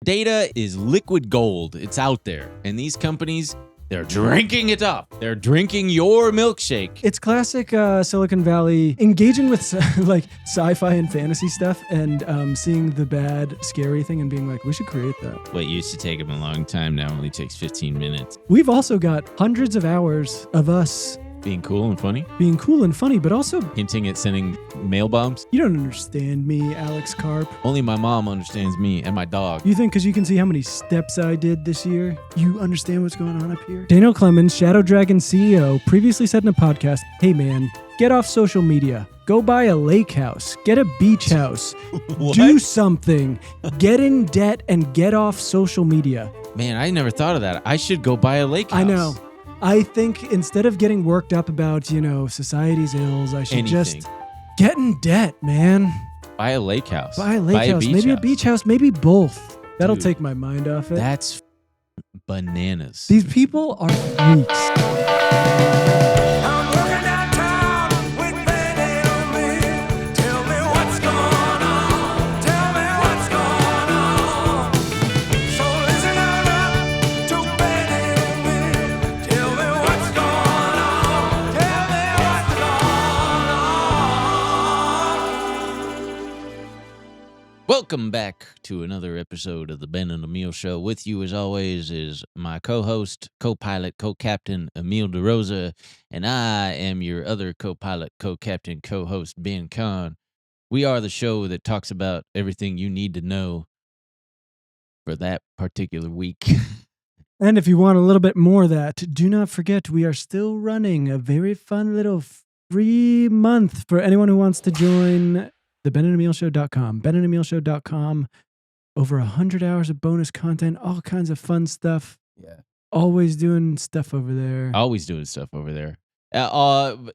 Data is liquid gold. It's out there. And these companies, they're drinking it up. They're drinking your milkshake. It's classic Silicon Valley engaging with like sci-fi and fantasy stuff and seeing the bad, scary thing and being like, we should create that. What used to take them a long time now only takes 15 minutes. We've also got hundreds of hours of us being cool and funny, but also hinting at sending mail bombs. You don't understand me, Alex Karp. Only my mom understands me and my dog. You think because you can see how many steps I did this year, you understand what's going on up here? Daniel Clemens, Shadow Dragon CEO, previously said in a podcast, hey man, get off social media. Go buy a lake house. Get a beach house. Do something. Get in debt and get off social media. Man, I never thought of that. I should go buy a lake house. I know. I think instead of getting worked up about, society's ills, I should just get in debt, man. Buy a lake house. Buy a lake house. Maybe a beach house. Maybe both. That'll take my mind off it. That's bananas. These people are freaks. Welcome back to another episode of the Ben and Emil Show. With you, as always, is my co-host, co-pilot, co-captain, Emil DeRosa, and I am your other co-pilot, co-captain, co-host, Ben Kahn. We are the show that talks about everything you need to know for that particular week. And if you want a little bit more of that, do not forget we are still running a very fun little free month for anyone who wants to join the benandemilshow.com. benandemilshow.com. Over 100 hours of bonus content, all kinds of fun stuff. Yeah. Always doing stuff over there.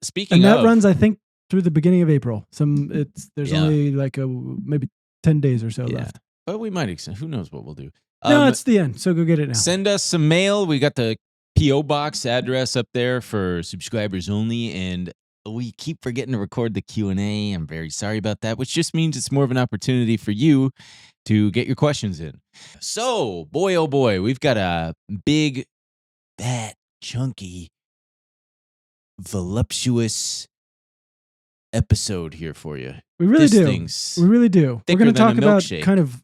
Speaking and that of, runs, I think, through the beginning of April. There's only like maybe 10 days or so left. But we might extend. Who knows what we'll do? No, it's the end. So go get it now. Send us some mail. We got the P.O. Box address up there for subscribers only, and we keep forgetting to record the Q&A. I'm very sorry about that, which just means it's more of an opportunity for you to get your questions in. So, boy, oh boy, we've got a big, fat, chunky, voluptuous episode here for you. We really do. We really do. We're going to talk about kind of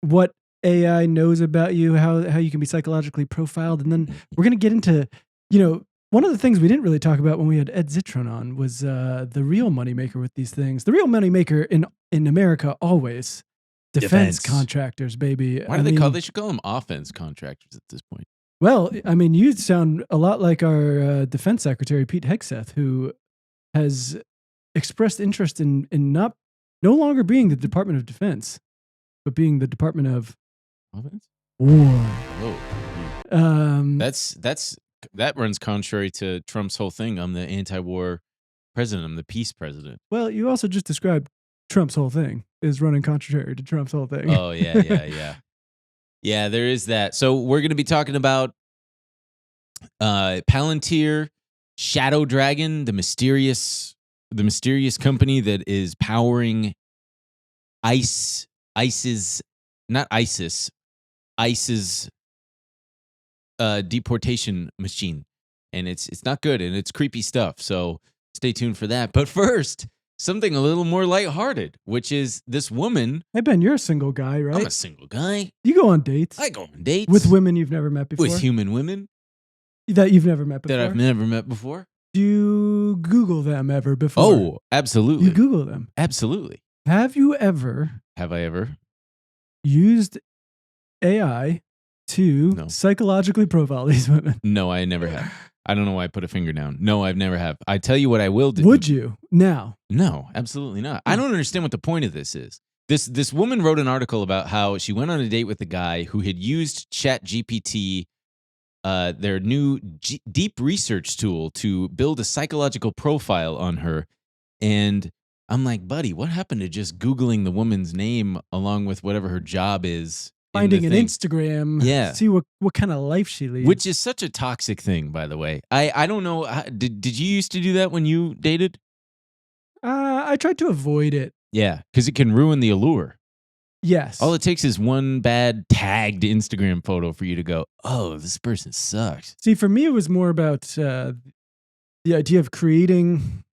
what AI knows about you, how you can be psychologically profiled, and then we're going to get into, one of the things we didn't really talk about when we had Ed Zitron on was the real moneymaker with these things. The real moneymaker in America always defense contractors, baby. Why do they should call them offense contractors at this point? Well, I mean, you sound a lot like our defense secretary, Pete Hegseth, who has expressed interest in no longer being the Department of Defense, but being the Department of Offense? War. Oh, that runs contrary to Trump's whole thing. I'm the anti-war president. I'm the peace president. Well, you also just described Trump's whole thing is running contrary to Trump's whole thing. Oh, yeah. Yeah, there is that. So we're going to be talking about Palantir, Shadow Dragon, the mysterious company that is powering ISIS's deportation machine, and it's not good, and it's creepy stuff, so stay tuned for that. But first, something a little more lighthearted, which is this woman. Hey Ben, you're a single guy, right? I'm a single guy. You go on dates. I go on dates with women you've never met before. With human women that you've never met before. That I've never met before. Do you Google them ever before? Oh, absolutely. You Google them. Absolutely. Have I ever used AI to psychologically profile these women? No, I never have. I don't know why I put a finger down. No, I've never have. I tell you what I will do. Would you now? No, absolutely not. I don't understand what the point of this is. This woman wrote an article about how she went on a date with a guy who had used ChatGPT, their new deep research tool, to build a psychological profile on her. And I'm like, buddy, what happened to just Googling the woman's name along with whatever her job is? Finding an Instagram, see what kind of life she leads. Which is such a toxic thing, by the way. I don't know. Did you used to do that when you dated? I tried to avoid it. Yeah, because it can ruin the allure. Yes. All it takes is one bad tagged Instagram photo for you to go, oh, this person sucks. See, for me, it was more about the idea of creating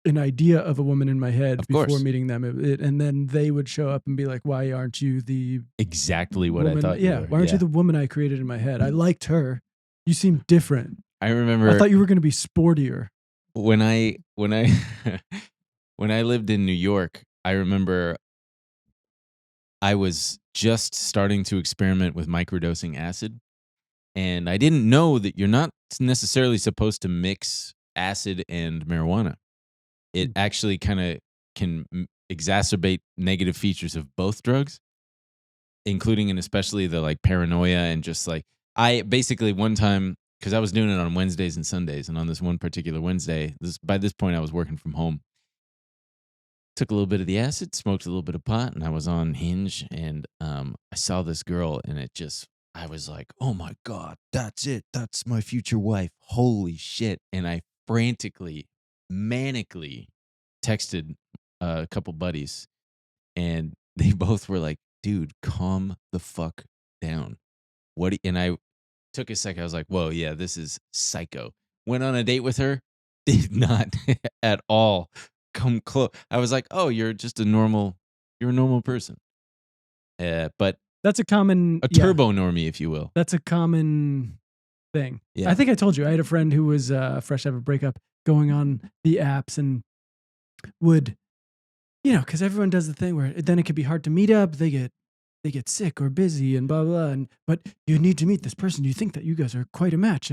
an idea of a woman in my head before meeting them. And then they would show up and be like, why aren't you the exactly what woman? I thought you were? Why aren't you the woman I created in my head? I liked her. You seem different. I remember. I thought you were going to be sportier. When I when I lived in New York, I remember I was just starting to experiment with microdosing acid. And I didn't know that you're not necessarily supposed to mix acid and marijuana. It actually kind of can exacerbate negative features of both drugs, including and especially the like paranoia and just like I basically one time, because I was doing it on Wednesdays and Sundays, and on this one particular Wednesday, by this point I was working from home. Took a little bit of the acid, smoked a little bit of pot, and I was on Hinge, and I saw this girl, and I was like, oh my God, that's it. That's my future wife. Holy shit. And I frantically, manically texted a couple buddies, and they both were like, dude, calm the fuck down. And I took a second. I was like, whoa, yeah, this is psycho. Went on a date with her. Did not at all come close. I was like, oh, you're a normal person. But that's a turbo normie, if you will. That's a common thing. Yeah. I think I told you, I had a friend who was fresh out of a breakup going on the apps and would, because everyone does the thing where then it could be hard to meet up. They get sick or busy and blah, blah, blah. But you need to meet this person. You think that you guys are quite a match.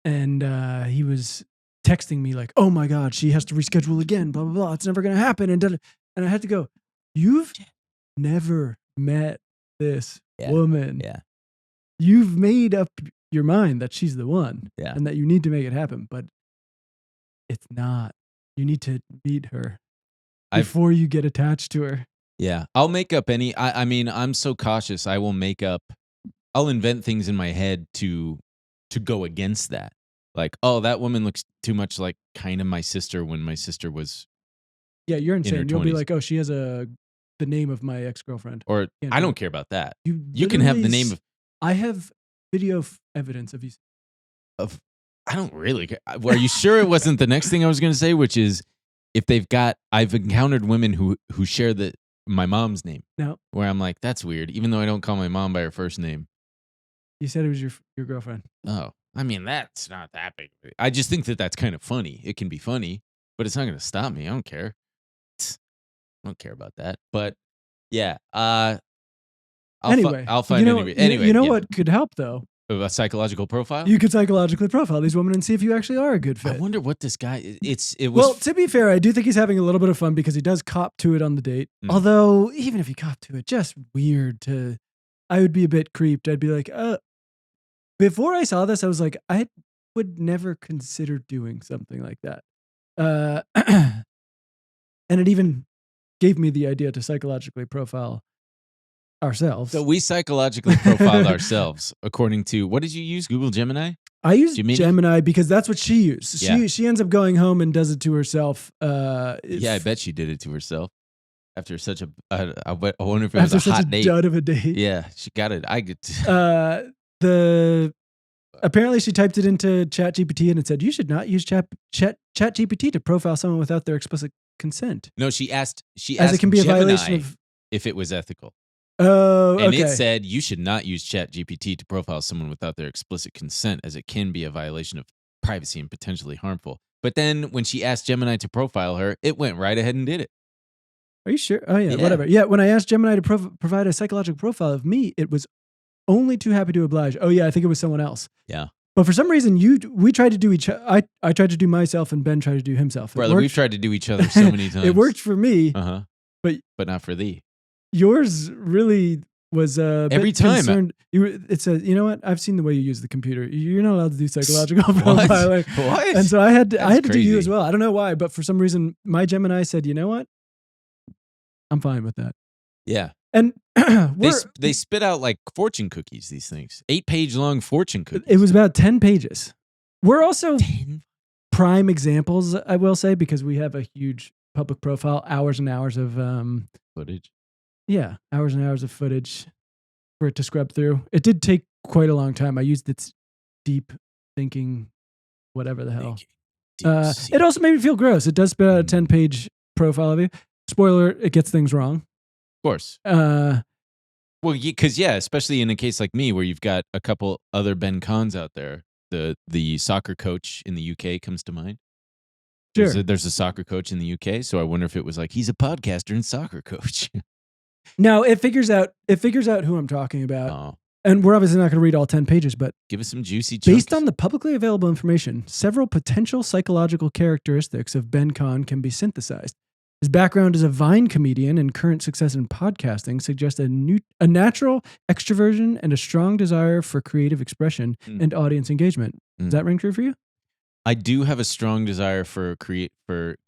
And he was texting me like, oh my God, she has to reschedule again, blah, blah, blah. It's never going to happen. And I had to go, you've never met this woman. Yeah. You've made up your mind that she's the one and that you need to make it happen, but it's not. You need to meet her before you get attached to her. Yeah. I'll make up I mean, I'm so cautious. I'll invent things in my head to go against that. Like, oh, that woman looks too much like kind of my sister when my sister was. Yeah, you're insane. You'll be like, oh, she has the name of my ex-girlfriend. Or I don't care about that. You can have the name of. I have video evidence of you. I don't really care. Are you sure it wasn't the next thing I was going to say, which is if I've encountered women who share my mom's name. No. Where I'm like, that's weird, even though I don't call my mom by her first name. You said it was your girlfriend. Oh, I mean, that's not that big. I just think that's kind of funny. It can be funny, but it's not going to stop me. I don't care. I don't care about that. But yeah, I'll find anyway. You know what could help though? A psychological profile? You could psychologically profile these women and see if you actually are a good fit. I wonder what this guy is. Well, to be fair, I do think he's having a little bit of fun because he does cop to it on the date. Although, even if he cop to it, just weird I would be a bit creeped. I'd be like, before I saw this, I was like, I would never consider doing something like that. And it even gave me the idea to psychologically profile ourselves. So we psychologically profiled ourselves according to, what did you use? Google Gemini? I used Gemini because that's what she used. Yeah. She ends up going home and does it to herself. Yeah, I bet she did it to herself after such a. I wonder if it was a hot date. Dud of a date. Yeah, she got it. I get. Apparently she typed it into ChatGPT and it said you should not use ChatGPT to profile someone without their explicit consent. No, she asked. As it can be Gemini a violation of if it was ethical. Oh, okay. And it said you should not use ChatGPT to profile someone without their explicit consent, as it can be a violation of privacy and potentially harmful. But then when she asked Gemini to profile her, it went right ahead and did it. Are you sure? Oh, yeah, whatever. Yeah, when I asked Gemini to provide a psychological profile of me, it was only too happy to oblige. Oh, yeah, I think it was someone else. Yeah. But for some reason, we tried to do I tried to do myself and Ben tried to do himself. Brother, we've tried to do each other so many times. It worked for me. Uh-huh. But not for thee. Yours really was every time concerned. It says, you know what? I've seen the way you use the computer. You're not allowed to do psychological profiling. What? And so I had to do you as well. I don't know why, but for some reason, my Gemini said, you know what? I'm fine with that. Yeah. And they spit out like fortune cookies, these things. 8-page long fortune cookies. It was about 10 pages. We're also prime examples, I will say, because we have a huge public profile, hours and hours of footage. hours and hours of footage for it to scrub through. It did take quite a long time. I used its deep thinking, whatever the hell. It also made me feel gross. It does spit out a 10-page profile of you. Spoiler, it gets things wrong. Of course. Well, because especially in a case like me where you've got a couple other Ben Cons out there. The soccer coach in the UK comes to mind. Sure. There's a soccer coach in the UK, so I wonder if it was like he's a podcaster and soccer coach. No, it figures out who I'm talking about. Oh. And we're obviously not going to read all 10 pages, but give us some juicy chunks. Based on the publicly available information, several potential psychological characteristics of Ben Con can be synthesized. His background as a Vine comedian and current success in podcasting suggests a natural extroversion and a strong desire for creative expression and audience engagement. Does that ring true for you? I do have a strong desire for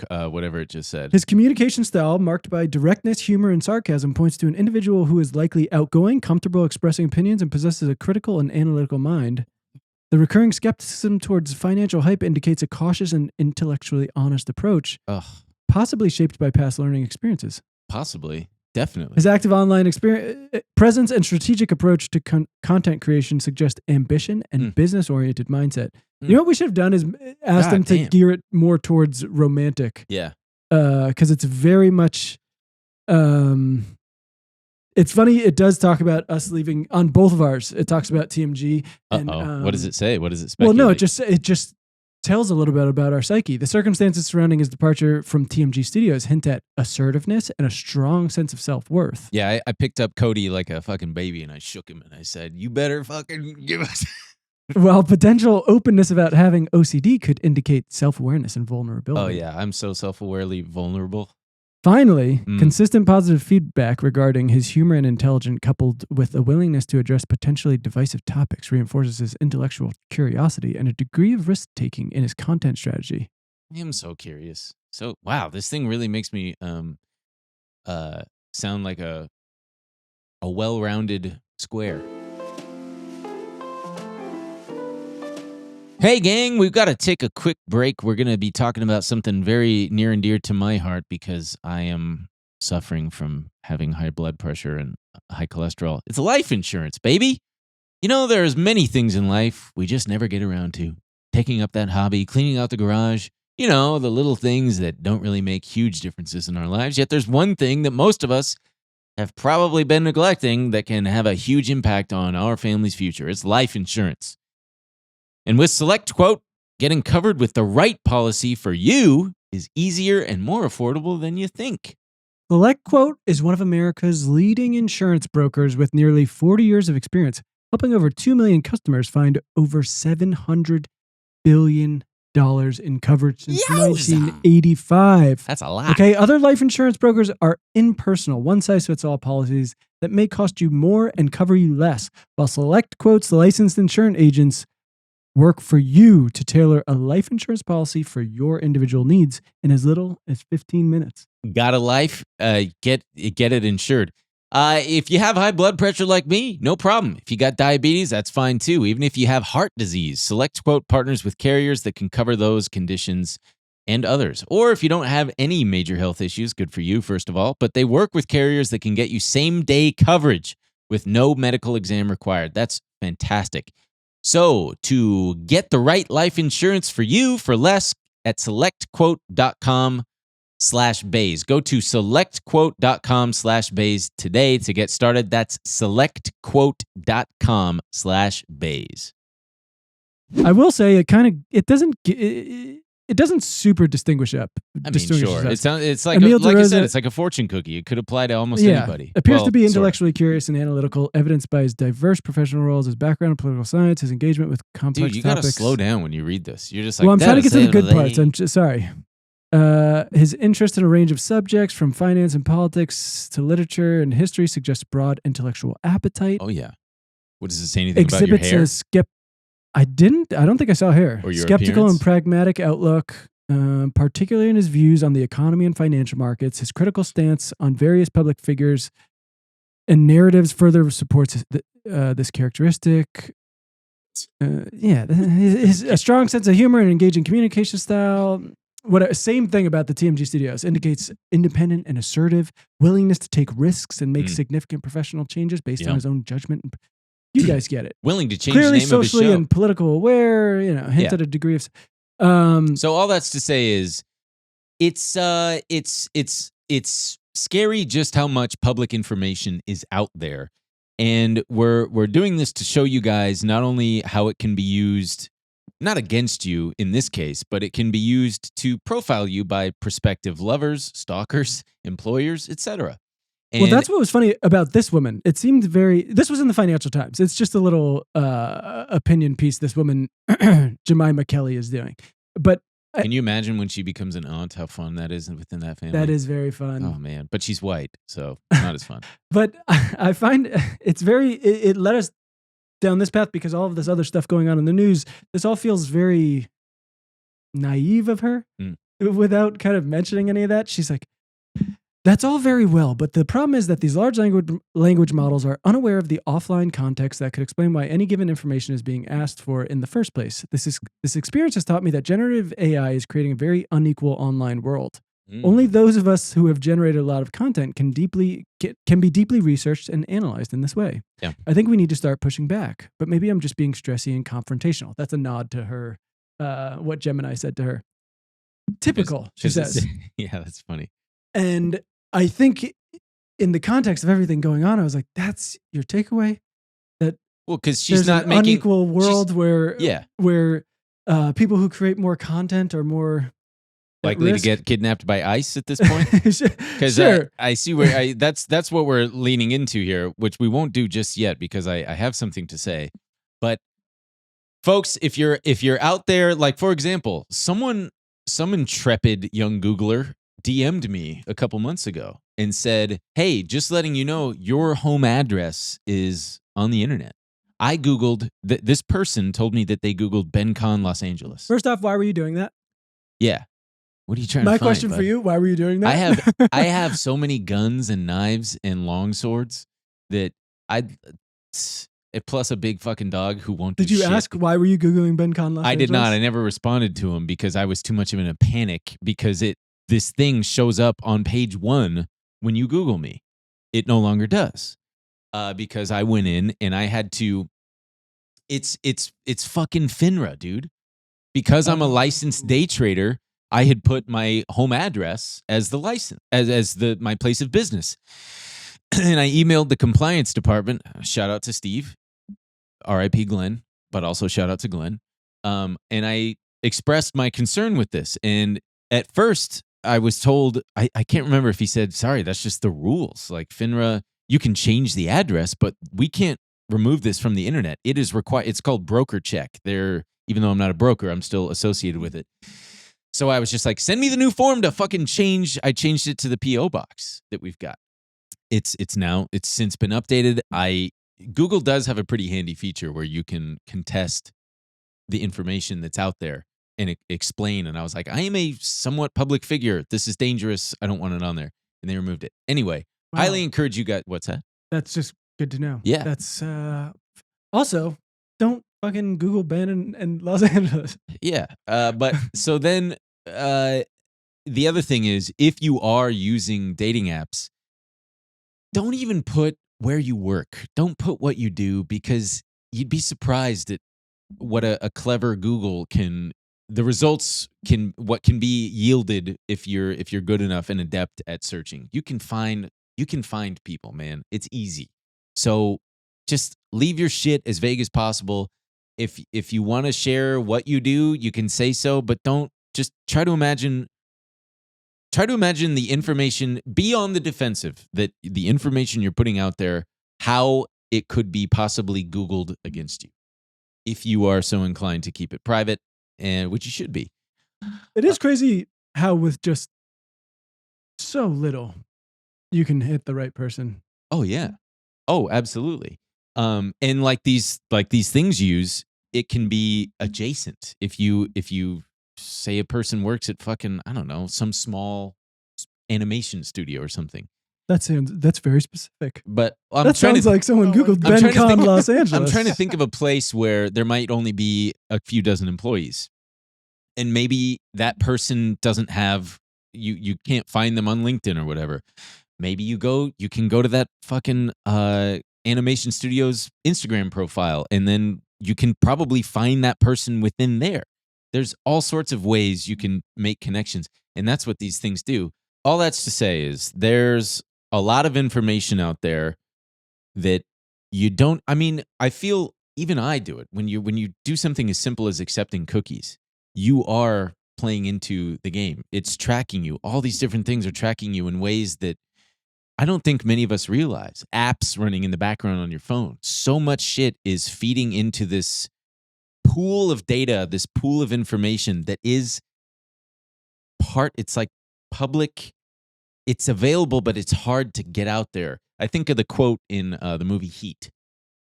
whatever it just said. His communication style, marked by directness, humor, and sarcasm, points to an individual who is likely outgoing, comfortable expressing opinions, and possesses a critical and analytical mind. The recurring skepticism towards financial hype indicates a cautious and intellectually honest approach, possibly shaped by past learning experiences. Possibly. Definitely. His active online presence and strategic approach to content creation suggest ambition and business-oriented mindset. You know what we should have done is asked him to gear it more towards romantic. Yeah. Because it's very much... it's funny, it does talk about us leaving on both of ours. It talks about TMG. And, what does it say? What does it speculate? Well, no, it just tells a little bit about our psyche. The circumstances surrounding his departure from TMG Studios hint at assertiveness and a strong sense of self-worth. Yeah, I picked up Cody like a fucking baby and I shook him and I said, you better fucking give us... While potential openness about having OCD could indicate self-awareness and vulnerability. Oh yeah, I'm so self-awarely vulnerable. Finally, consistent positive feedback regarding his humor and intelligence coupled with a willingness to address potentially divisive topics reinforces his intellectual curiosity and a degree of risk-taking in his content strategy. I'm so curious. So, wow, this thing really makes me sound like a well-rounded square. Hey, gang, we've got to take a quick break. We're going to be talking about something very near and dear to my heart because I am suffering from having high blood pressure and high cholesterol. It's life insurance, baby. You know, there's many things in life we just never get around to. Taking up that hobby, cleaning out the garage, you know, the little things that don't really make huge differences in our lives. Yet there's one thing that most of us have probably been neglecting that can have a huge impact on our family's future. It's life insurance. And with SelectQuote, getting covered with the right policy for you is easier and more affordable than you think. SelectQuote is one of America's leading insurance brokers with nearly 40 years of experience, helping over 2 million customers find over $700 billion in coverage since 1985. That's a lot. Okay, other life insurance brokers are impersonal, one-size-fits-all policies that may cost you more and cover you less, while SelectQuote's licensed insurance agents work for you to tailor a life insurance policy for your individual needs in as little as 15 minutes. Got a life? Get it insured. If you have high blood pressure like me, no problem. If you got diabetes, that's fine too. Even if you have heart disease, SelectQuote partners with carriers that can cover those conditions and others. Or if you don't have any major health issues, good for you, first of all, but they work with carriers that can get you same-day coverage with no medical exam required. That's fantastic. So, to get the right life insurance for you for less at selectquote.com/Bays. Go to selectquote.com/Bays today to get started. That's selectquote.com/Bays. I will say it doesn't super distinguish up. I mean, sure. It's like like I said, it's like a fortune cookie. It could apply to almost anybody. Appears to be intellectually curious and analytical, evidenced by his diverse professional roles, his background in political science, his engagement with complex topics. Dude, you topics. gotta slow down when you read this. You're just like, well, I'm trying to get to the good parts. I'm just sorry. His interest in a range of subjects, from finance and politics to literature and history, suggests broad intellectual appetite. Oh yeah. What does it say anything about your hair? I don't think I saw hair. Or your skeptical appearance? and pragmatic outlook, particularly in his views on the economy and financial markets. His critical stance on various public figures and narratives further supports this characteristic. A strong sense of humor and engaging communication style. same thing about the TMG Studios, indicates independent and assertive, willingness to take risks and make significant professional changes based on his own judgment. You guys get it. Willing to change Clearly the name of his show. Socially and political aware, hint at a degree of... So all that's to say is it's scary just how much public information is out there. And we're doing this to show you guys not only how it can be used, not against you in this case, but it can be used to profile you by prospective lovers, stalkers, employers, etc. Well, that's what was funny about this woman. It seemed this was in the Financial Times. It's just a little opinion piece this woman, Jemima Kelly, is doing. But can you imagine when she becomes an aunt, how fun that is within that family? That is very fun. Oh, man. But she's white, so it's not as fun. But I find it led us down this path because all of this other stuff going on in the news, this all feels very naive of her without kind of mentioning any of that. She's like, that's all very well, but the problem is that these large language models are unaware of the offline context that could explain why any given information is being asked for in the first place. This experience has taught me that generative AI is creating a very unequal online world. Only those of us who have generated a lot of content can be deeply researched and analyzed in this way. Yeah. I think we need to start pushing back, but maybe I'm just being stressy and confrontational. That's a nod to her, what Gemini said to her. Typical, she says. Yeah, that's funny. And I think in the context of everything going on, I was like, that's your takeaway? That because she's not making unequal world where people who create more content are more likely to get kidnapped by ICE at this point. Because I see where that's what we're leaning into here, which we won't do just yet because I have something to say. But folks, if you're out there, like for example, some intrepid young Googler DM'd me a couple months ago and said, hey, just letting you know, your home address is on the internet. I Googled, this person told me that they Googled BenCon Los Angeles. First off, why were you doing that? Yeah. What are you trying to find? My question for you, why were you doing that? I have so many guns and knives and long swords that plus a big fucking dog who won't do shit. Did you ask why were you Googling BenCon Los Angeles? I did not. I never responded to him because I was too much of in a panic because this thing shows up on page 1 when you Google me. It no longer does because I went in and I had to. It's fucking FINRA, dude. Because I'm a licensed day trader, I had put my home address as the license as my place of business, and I emailed the compliance department. Shout out to Steve, R.I.P. Glenn, but also shout out to Glenn. And I expressed my concern with this, and at first. I was told, I can't remember if he said, sorry, that's just the rules. Like FINRA, you can change the address, but we can't remove this from the internet. It is required. It's called broker check. Even though I'm not a broker, I'm still associated with it. So I was just like, send me the new form to fucking change. I changed it to the PO box that we've got. It's since been updated. Google does have a pretty handy feature where you can contest the information that's out there and explain. And I was like, I am a somewhat public figure. This is dangerous. I don't want it on there. And they removed it. Anyway, highly encourage you guys. What's that? That's just good to know. Yeah. That's also, don't fucking Google Ben and Los Angeles. Yeah. But so then the other thing is, if you are using dating apps, don't even put where you work. Don't put what you do, because you'd be surprised at what a clever Google what can be yielded if you're good enough and adept at searching. You can find people, man. It's easy. So just leave your shit as vague as possible. If you want to share what you do, you can say so, but don't just try to imagine the information, be on the defensive, that the information you're putting out there, how it could be possibly Googled against you, if you are so inclined to keep it private, and which you should be. It is crazy how with just so little you can hit the right person. Oh yeah. Oh, absolutely. And like these things it can be adjacent. If you say a person works at fucking, I don't know, some small animation studio or something. That's very specific. But that sounds like someone Googled BenCon Los Angeles. I'm trying to think of a place where there might only be a few dozen employees. And maybe that person doesn't have, you can't find them on LinkedIn or whatever. Maybe you can go to that fucking animation studio's Instagram profile, and then you can probably find that person within there. There's all sorts of ways you can make connections, and that's what these things do. All that's to say is there's a lot of information out there that you don't. I mean, I feel even I do it when you do something as simple as accepting cookies. You are playing into the game. It's tracking you. All these different things are tracking you in ways that I don't think many of us realize. Apps running in the background on your phone. So much shit is feeding into this pool of data, this pool of information that is it's like public. It's available, but it's hard to get out there. I think of the quote in the movie Heat,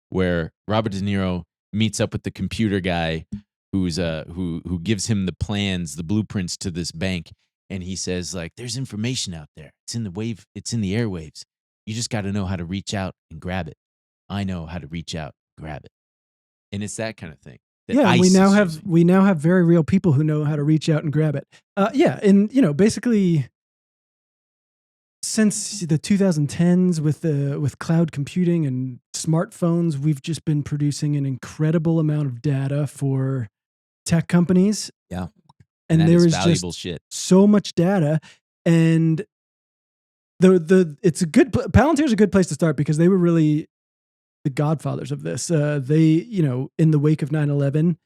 where Robert De Niro meets up with the computer guy who gives him the plans, the blueprints to this bank. And he says, like, there's information out there. It's in the airwaves. You just got to know how to reach out and grab it. I know how to reach out, grab it. And it's that kind of thing. Yeah, we now have very real people who know how to reach out and grab it. And basically since the 2010s with cloud computing and smartphones, we've just been producing an incredible amount of data for tech companies. Yeah. And there is valuable just shit. So much data, and Palantir is a good place to start because they were really the godfathers of this. They, in the wake of 9/11,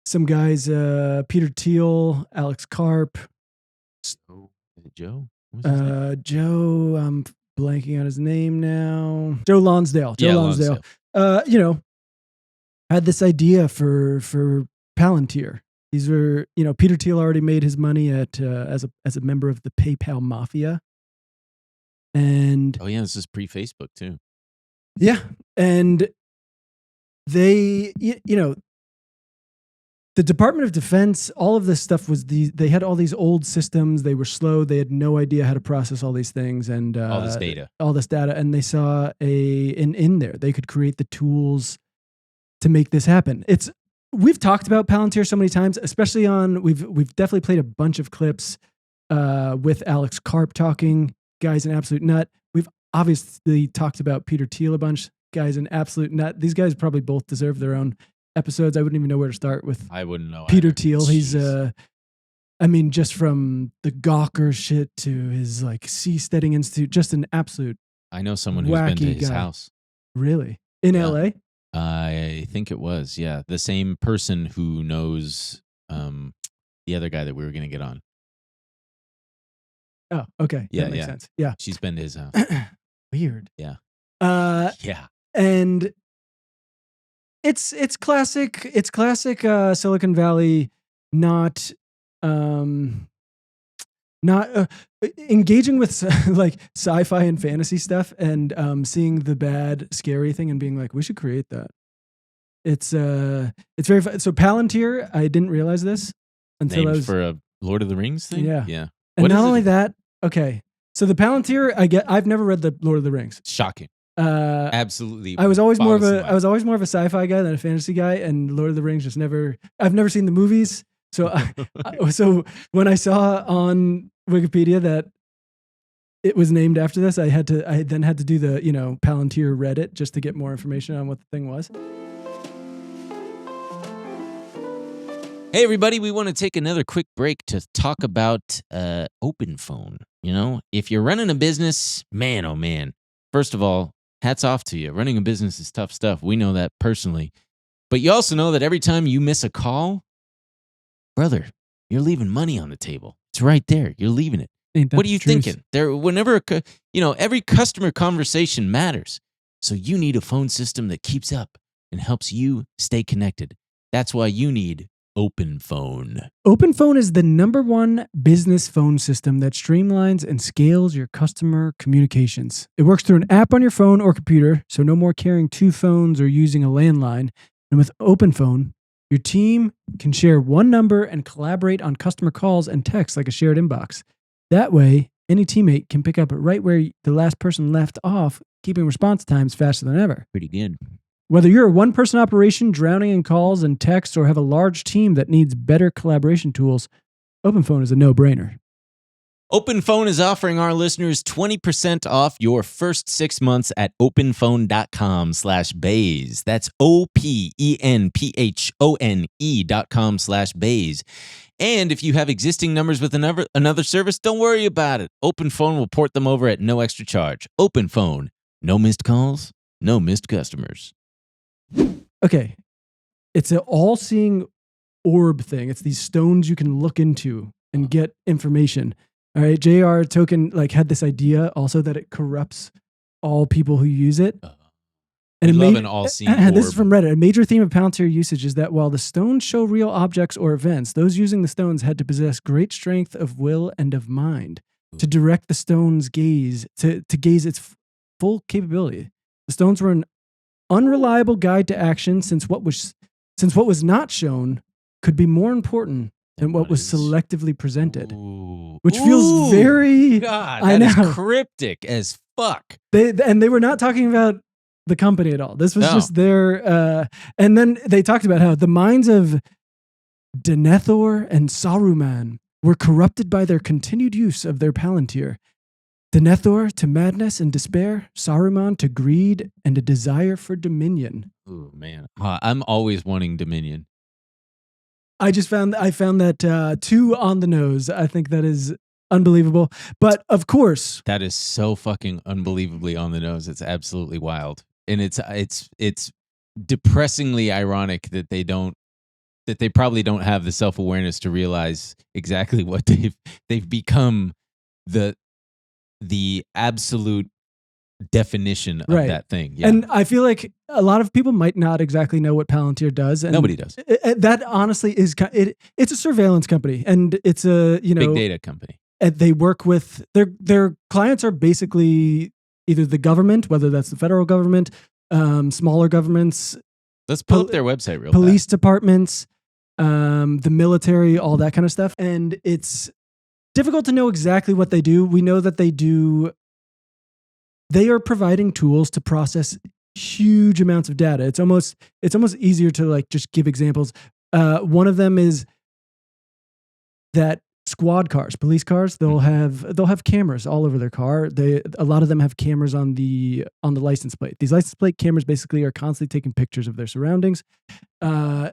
some guys, Peter Thiel, Alex Karp, Joe, Joe, I'm blanking on his name now. Joe Lonsdale. Lonsdale. Had this idea for Palantir. These were, Peter Thiel already made his money as a member of the PayPal mafia. And this is pre-Facebook too. Yeah, and they, the Department of Defense, all of this stuff they had all these old systems. They were slow. They had no idea how to process all these things and all this data. And they saw in there they could create the tools to make this happen. We've talked about Palantir so many times, especially we've definitely played a bunch of clips with Alex Karp talking. Guy's an absolute nut. We've obviously talked about Peter Thiel a bunch. Guy's an absolute nut. These guys probably both deserve their own episodes. I wouldn't even know where to start with. I wouldn't know. Peter either. Thiel. He's just from the Gawker shit to his like Seasteading Institute, just an absolute. I know someone who's been to his house. Really? In LA? I think it was, yeah. The same person who knows the other guy that we were going to get on. Oh, okay. Yeah, that makes sense. Yeah. She's been to his house. Weird. Yeah. Yeah. And it's classic Silicon Valley not engaging with like sci-fi and fantasy stuff and seeing the bad scary thing and being like, we should create that. It's very fun. So Palantir, I didn't realize this until Named for a Lord of the Rings thing. Yeah. And not only that, okay. So the Palantir, I've never read the Lord of the Rings. Shocking. Absolutely. I was always more of a sci-fi guy than a fantasy guy, and Lord of the Rings I've never seen the movies. So so when I saw on Wikipedia that it was named after this, I then had to do the, Palantir Reddit just to get more information on what the thing was. Hey, everybody, we want to take another quick break to talk about OPENPHONE. If you're running a business, man, oh man, first of all, hats off to you. Running a business is tough stuff. We know that personally. But you also know that every time you miss a call, brother, you're leaving money on the table. It's right there. You're leaving it. What are you thinking? Every customer conversation matters. So you need a phone system that keeps up and helps you stay connected. That's why you need OPENPHONE. OPENPHONE is the #1 business phone system that streamlines and scales your customer communications. It works through an app on your phone or computer, so no more carrying 2 phones or using a landline. And with OPENPHONE, your team can share one number and collaborate on customer calls and texts like a shared inbox. That way, any teammate can pick up right where the last person left off, keeping response times faster than ever. Pretty good. Whether you're a one-person operation drowning in calls and texts or have a large team that needs better collaboration tools, OpenPhone is a no-brainer. OpenPhone is offering our listeners 20% off your first 6 months at openphone.com/Baze. That's OPENPHONE.com/Baze. And if you have existing numbers with another service, don't worry about it. OpenPhone will port them over at no extra charge. OpenPhone. No missed calls, no missed customers. Okay. It's an all-seeing orb thing. It's these stones you can look into and get information. All right. JR Token had this idea also that it corrupts all people who use it. And I love an all-seeing orb. This is from Reddit. A major theme of Palantir usage is that while the stones show real objects or events, those using the stones had to possess great strength of will and of mind to direct the stone's gaze, to gaze its full capability. The stones were an unreliable guide to action since what was not shown could be more important than what was selectively presented. Which feels very... God, that is cryptic as fuck. They were not talking about the company at all. This was just their... and then they talked about how the minds of Denethor and Saruman were corrupted by their continued use of their Palantir. Denethor to madness and despair, Saruman to greed and a desire for dominion. Oh, man. I'm always wanting dominion. I found that too on the nose. I think that is unbelievable. But of course, that is so fucking unbelievably on the nose. It's absolutely wild. And it's depressingly ironic that they probably don't have the self-awareness to realize exactly what they've become the absolute definition of that thing. Yeah. And I feel like a lot of people might not exactly know what Palantir does. And nobody does. That honestly is it's a surveillance company, and it's a big data company. And they work with their clients are basically either the government, whether that's the federal government, smaller governments. Let's pull up their website real police fast. Departments, the military, all that kind of stuff. And it's difficult to know exactly what they do. We know that they are providing tools to process huge amounts of data. It's almost easier to just give examples. One of them is that squad cars, police cars, they'll have cameras all over their car. A lot of them have cameras on the license plate. These license plate cameras basically are constantly taking pictures of their surroundings. And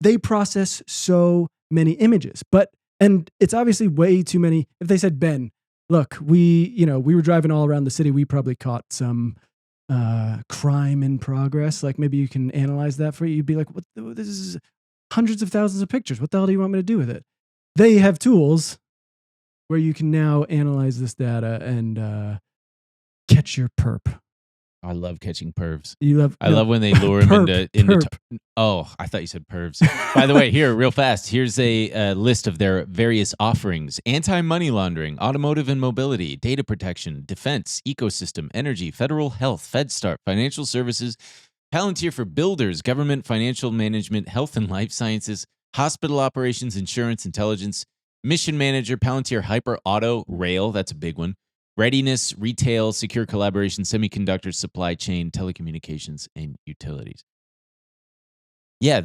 they process so many images. And it's obviously way too many. If they said, Ben, look, we were driving all around the city. We probably caught some crime in progress. Maybe you can analyze that for you. You'd be like, what? This is hundreds of thousands of pictures. What the hell do you want me to do with it? They have tools where you can now analyze this data and catch your perp. I love catching pervs. I love when they lure them into oh, I thought you said pervs. By the way, here, real fast, here's a list of their various offerings: anti-money laundering, automotive and mobility, data protection, defense, ecosystem, energy, federal health, FedStart, financial services, Palantir for builders, government, financial management, health and life sciences, hospital operations, insurance, intelligence, mission manager, Palantir Hyper Auto, rail, that's a big one. Readiness, retail, secure collaboration, semiconductors, supply chain, telecommunications, and utilities. Yeah,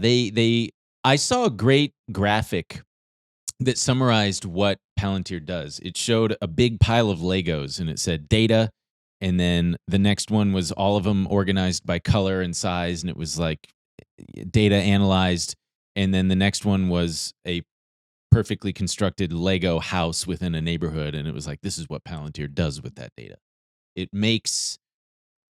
I saw a great graphic that summarized what Palantir does. It showed a big pile of Legos, and it said data, and then the next one was all of them organized by color and size, and it was data analyzed, and then the next one was a perfectly constructed Lego house within a neighborhood, and it was this is what Palantir does with that data. It makes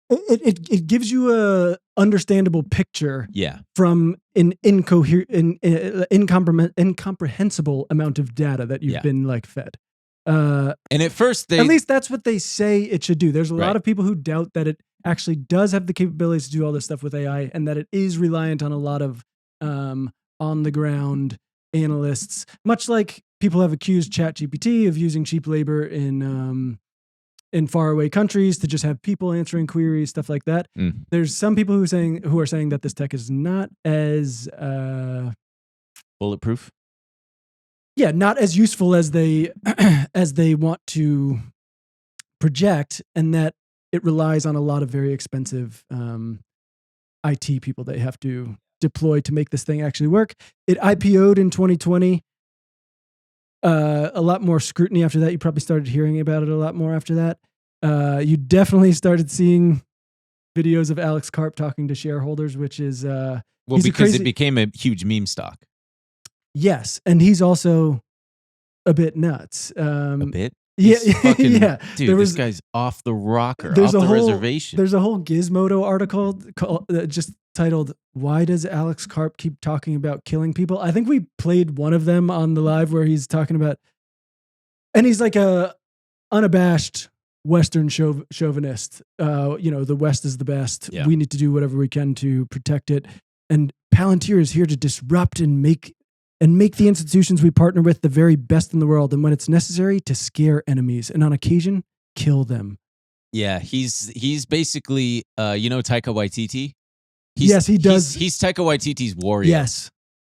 it gives you a understandable picture from an incomprehensible amount of data that you've been fed. And at first at least that's what they say it should do. There's a lot of people who doubt that it actually does have the capabilities to do all this stuff with AI, and that it is reliant on a lot of on the ground analysts, much like people have accused ChatGPT of using cheap labor in faraway countries to just have people answering queries, stuff like that. There's some people who are saying that this tech is not as bulletproof. Yeah, not as useful as they want to project, and that it relies on a lot of very expensive IT people they have to deploy to make this thing actually work. It IPO'd in 2020. A lot more scrutiny after that. You probably started hearing about it a lot more after that. You definitely started seeing videos of Alex Karp talking to shareholders, which is because it became a huge meme stock. Yes, and he's also a bit nuts. A bit? Yeah, yeah. Dude, this guy's off the rocker, off the reservation. There's a whole Gizmodo article just titled, "Why Does Alex Karp Keep Talking About Killing People?" I think we played one of them on the live where he's talking about, and he's like a unabashed Western chauvinist. The West is the best. Yeah. We need to do whatever we can to protect it. And Palantir is here to disrupt and make the institutions we partner with the very best in the world. And when it's necessary, to scare enemies. And on occasion, kill them. Yeah, he's basically, Taika Waititi? Yes, he does. He's Taika Waititi's Wario. Yes.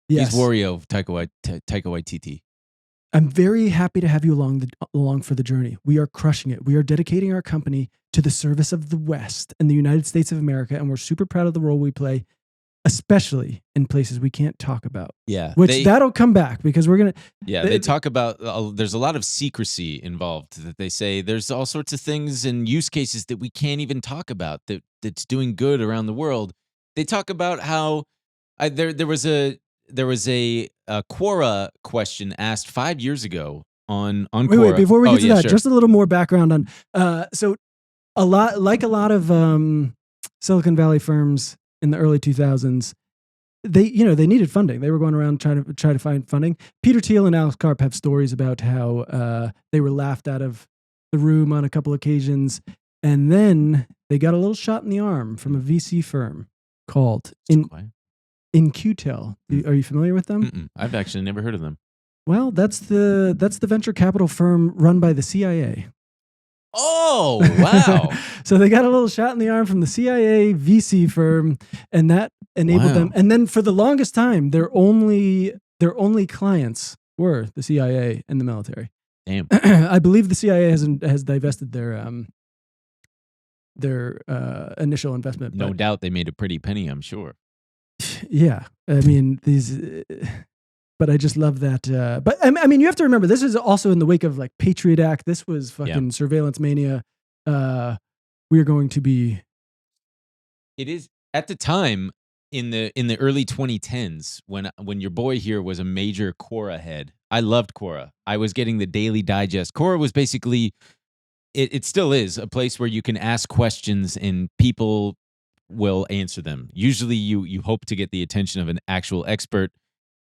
He's Wario of Taika Waititi. I'm very happy to have you along for the journey. We are crushing it. We are dedicating our company to the service of the West and the United States of America, and we're super proud of the role we play, especially in places we can't talk about. Yeah. That'll come back because we're going to... Yeah, they talk about... there's a lot of secrecy involved that they say there's all sorts of things and use cases that we can't even talk about that's doing good around the world. They talk about how there was a Quora question asked 5 years ago on Quora. Wait, before we get to that, sure. just a little more background on... So a lot of Silicon Valley firms in the early 2000s, they needed funding. They were going around trying to find funding. Peter Thiel and Alex Karp have stories about how they were laughed out of the room on a couple occasions, and then they got a little shot in the arm from a VC firm called In-Q-Tel. Are you familiar with them? Mm-mm. I've actually never heard of them. Well, that's the venture capital firm run by the CIA. Oh, wow. So they got a little shot in the arm from the CIA VC firm, and that enabled them. And then for the longest time, their only clients were the CIA and the military. Damn. I believe the CIA has divested their initial investment. No doubt they made a pretty penny, I'm sure. Yeah. I mean, but I just love that. But I mean, you have to remember, this is also in the wake of like Patriot Act. This was fucking surveillance mania. We're going to be. It is at the time in the early 2010s when your boy here was a major Quora head. I loved Quora. I was getting the daily digest. Quora was basically, it still is a place where you can ask questions and people will answer them. Usually you hope to get the attention of an actual expert.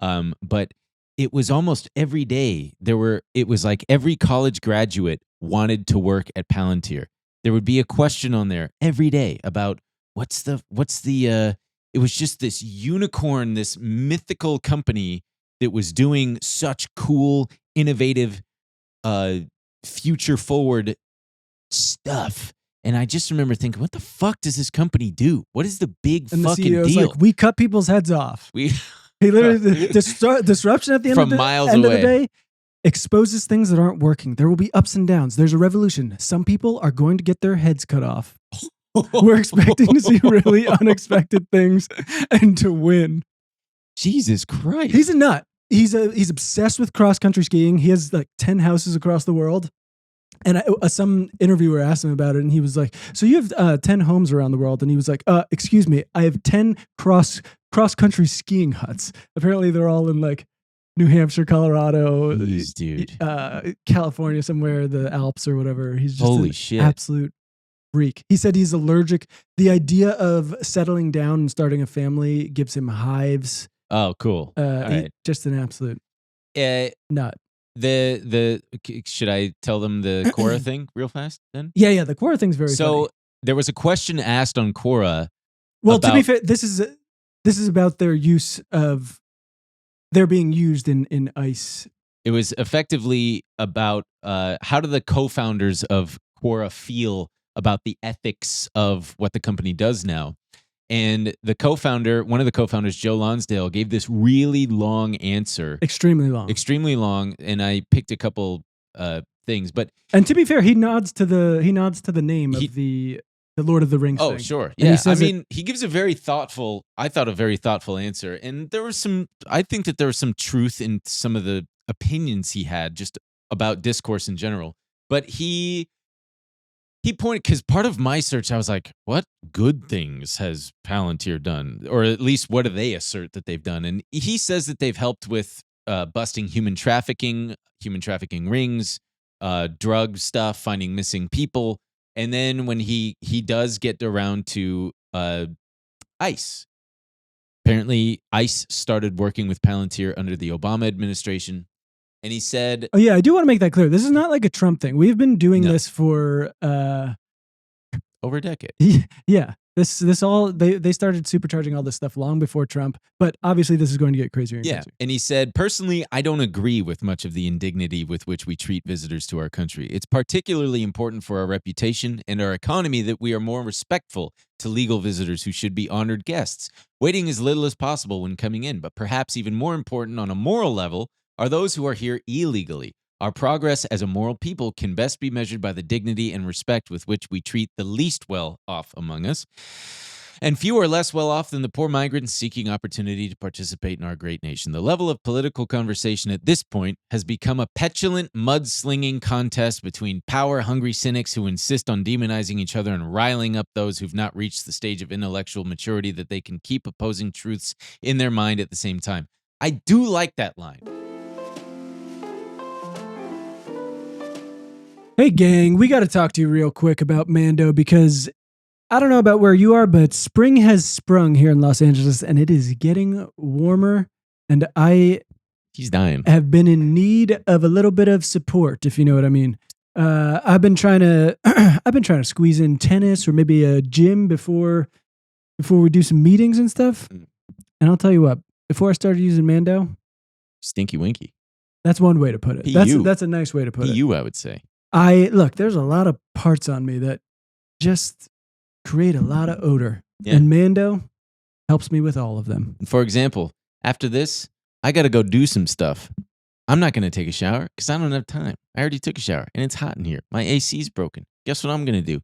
But it was almost every day it was like every college graduate wanted to work at Palantir. There would be a question on there every day about what's the it was just this unicorn, this mythical company that was doing such cool, innovative, future forward stuff. And I just remember thinking, what the fuck does this company do? What is the big fucking CEO's deal? Like, we cut people's heads off. He literally, disruption at the end, From of miles the away. day exposes things that aren't working. There will be ups and downs. There's a revolution. Some people are going to get their heads cut off. We're expecting to see really unexpected things and to win. Jesus Christ. He's a nut. He's obsessed with cross-country skiing. He has like 10 houses across the world. And some interviewer asked him about it, and he was like, so you have 10 homes around the world? And he was like, excuse me, I have 10 cross-country skiing huts. Apparently they're all in like New Hampshire, Colorado, dude. California, somewhere, the Alps or whatever. He's just holy shit, absolute freak. He said he's allergic. The idea of settling down and starting a family gives him hives. Oh, cool. All right. Just an absolute nut. Should I tell them the Quora thing real fast then? Yeah. The Quora thing's very funny. There was a question asked on Quora. Well, to be fair, this is about their use of, they're being used in ICE. It was effectively about how do the co-founders of Quora feel about the ethics of what the company does now. And one of the co-founders, Joe Lonsdale, gave this really long answer. Extremely long. And I picked a couple things. But and to be fair, he nods to the name of the Lord of the Rings thing. Oh, sure. Yeah. I mean, he gives a very thoughtful answer. And I think that there was some truth in some of the opinions he had just about discourse in general. But he pointed, because part of my search, I was like, what good things has Palantir done? Or at least what do they assert that they've done? And he says that they've helped with busting human trafficking rings, drug stuff, finding missing people. And then when he does get around to ICE, apparently ICE started working with Palantir under the Obama administration. And he said... Oh, yeah, I do want to make that clear. This is not like a Trump thing. We've been doing this for... over a decade. Yeah. This all... They started supercharging all this stuff long before Trump. But obviously this is going to get crazier and crazier. And he said, personally, I don't agree with much of the indignity with which we treat visitors to our country. It's particularly important for our reputation and our economy that we are more respectful to legal visitors who should be honored guests, waiting as little as possible when coming in. But perhaps even more important on a moral level are those who are here illegally. Our progress as a moral people can best be measured by the dignity and respect with which we treat the least well-off among us. And few are less well-off than the poor migrants seeking opportunity to participate in our great nation. The level of political conversation at this point has become a petulant mudslinging contest between power-hungry cynics who insist on demonizing each other and riling up those who've not reached the stage of intellectual maturity that they can keep opposing truths in their mind at the same time. I do like that line. Hey, gang, we got to talk to you real quick about Mando because I don't know about where you are, but spring has sprung here in Los Angeles and it is getting warmer. And he's dying. Have been in need of a little bit of support, if you know what I mean. I've been trying to squeeze in tennis or maybe a gym before we do some meetings and stuff. And I'll tell you what, before I started using Mando, stinky winky. That's one way to put it. That's a nice way to put it. I would say. Look, there's a lot of parts on me that just create a lot of odor. Yeah. And Mando helps me with all of them. For example, after this, I got to go do some stuff. I'm not going to take a shower because I don't have time. I already took a shower and it's hot in here. My AC's broken. Guess what I'm going to do?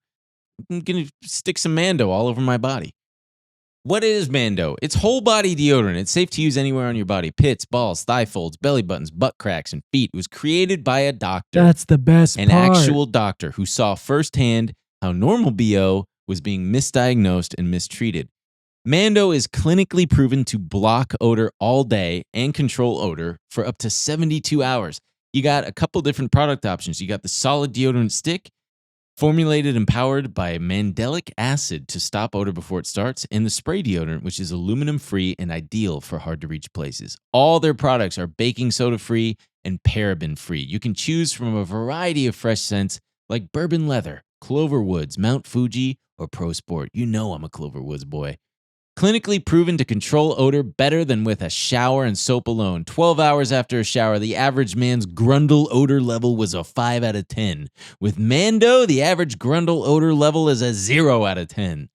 I'm going to stick some Mando all over my body. What is Mando? It's whole body deodorant. It's safe to use anywhere on your body. Pits, balls, thigh folds, belly buttons, butt cracks, and feet. It was created by a doctor. That's the best part. An actual doctor who saw firsthand how normal BO was being misdiagnosed and mistreated. Mando is clinically proven to block odor all day and control odor for up to 72 hours. You got a couple different product options. You got the solid deodorant stick, formulated and powered by mandelic acid to stop odor before it starts, and the spray deodorant, which is aluminum-free and ideal for hard-to-reach places. All their products are baking soda-free and paraben-free. You can choose from a variety of fresh scents like bourbon leather, Cloverwoods, Mount Fuji, or Pro Sport. You know I'm a Cloverwoods boy. Clinically proven to control odor better than with a shower and soap alone. 12 hours after a shower, the average man's Grundle odor level was a 5 out of 10. With Mando, the average Grundle odor level is a 0 out of 10.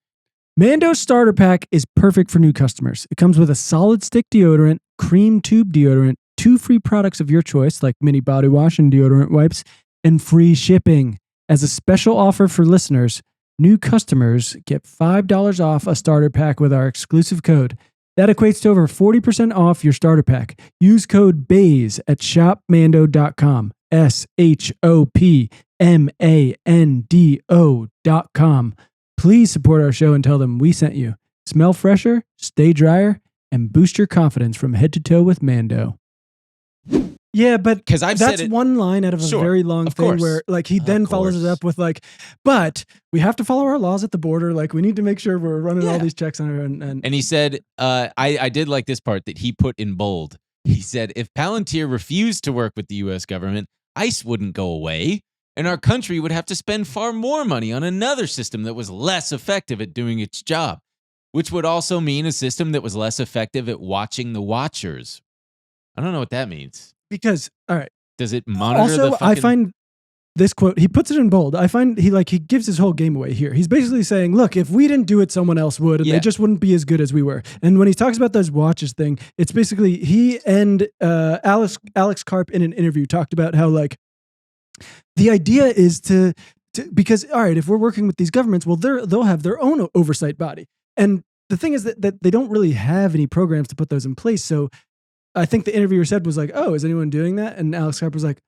Mando's starter pack is perfect for new customers. It comes with a solid stick deodorant, cream tube deodorant, 2 free products of your choice like mini body wash and deodorant wipes, and free shipping. As a special offer for listeners, new customers get $5 off a starter pack with our exclusive code. That equates to over 40% off your starter pack. Use code BAZE at shopmando.com. SHOPMANDO.com. Please support our show and tell them we sent you. Smell fresher, stay drier, and boost your confidence from head to toe with Mando. Yeah, but that's one line out of a very long thing where like he then follows it up with like, but we have to follow our laws at the border. Like we need to make sure we're running all these checks on her. And he said, I did like this part that he put in bold. He said, if Palantir refused to work with the U.S. government, ICE wouldn't go away, and our country would have to spend far more money on another system that was less effective at doing its job, which would also mean a system that was less effective at watching the watchers. I don't know what that means. Because, all right. Does it monitor also, I find this quote, he puts it in bold. I find he gives his whole game away here. He's basically saying, look, if we didn't do it, someone else would, and they just wouldn't be as good as we were. And when he talks about those watches thing, it's basically he and Alex Karp in an interview talked about how like The idea is to because, all right, if we're working with these governments, well, they'll have their own oversight body. And the thing is that they don't really have any programs to put those in place. So I think the interviewer said was like, oh, is anyone doing that? And Alex Karp was like,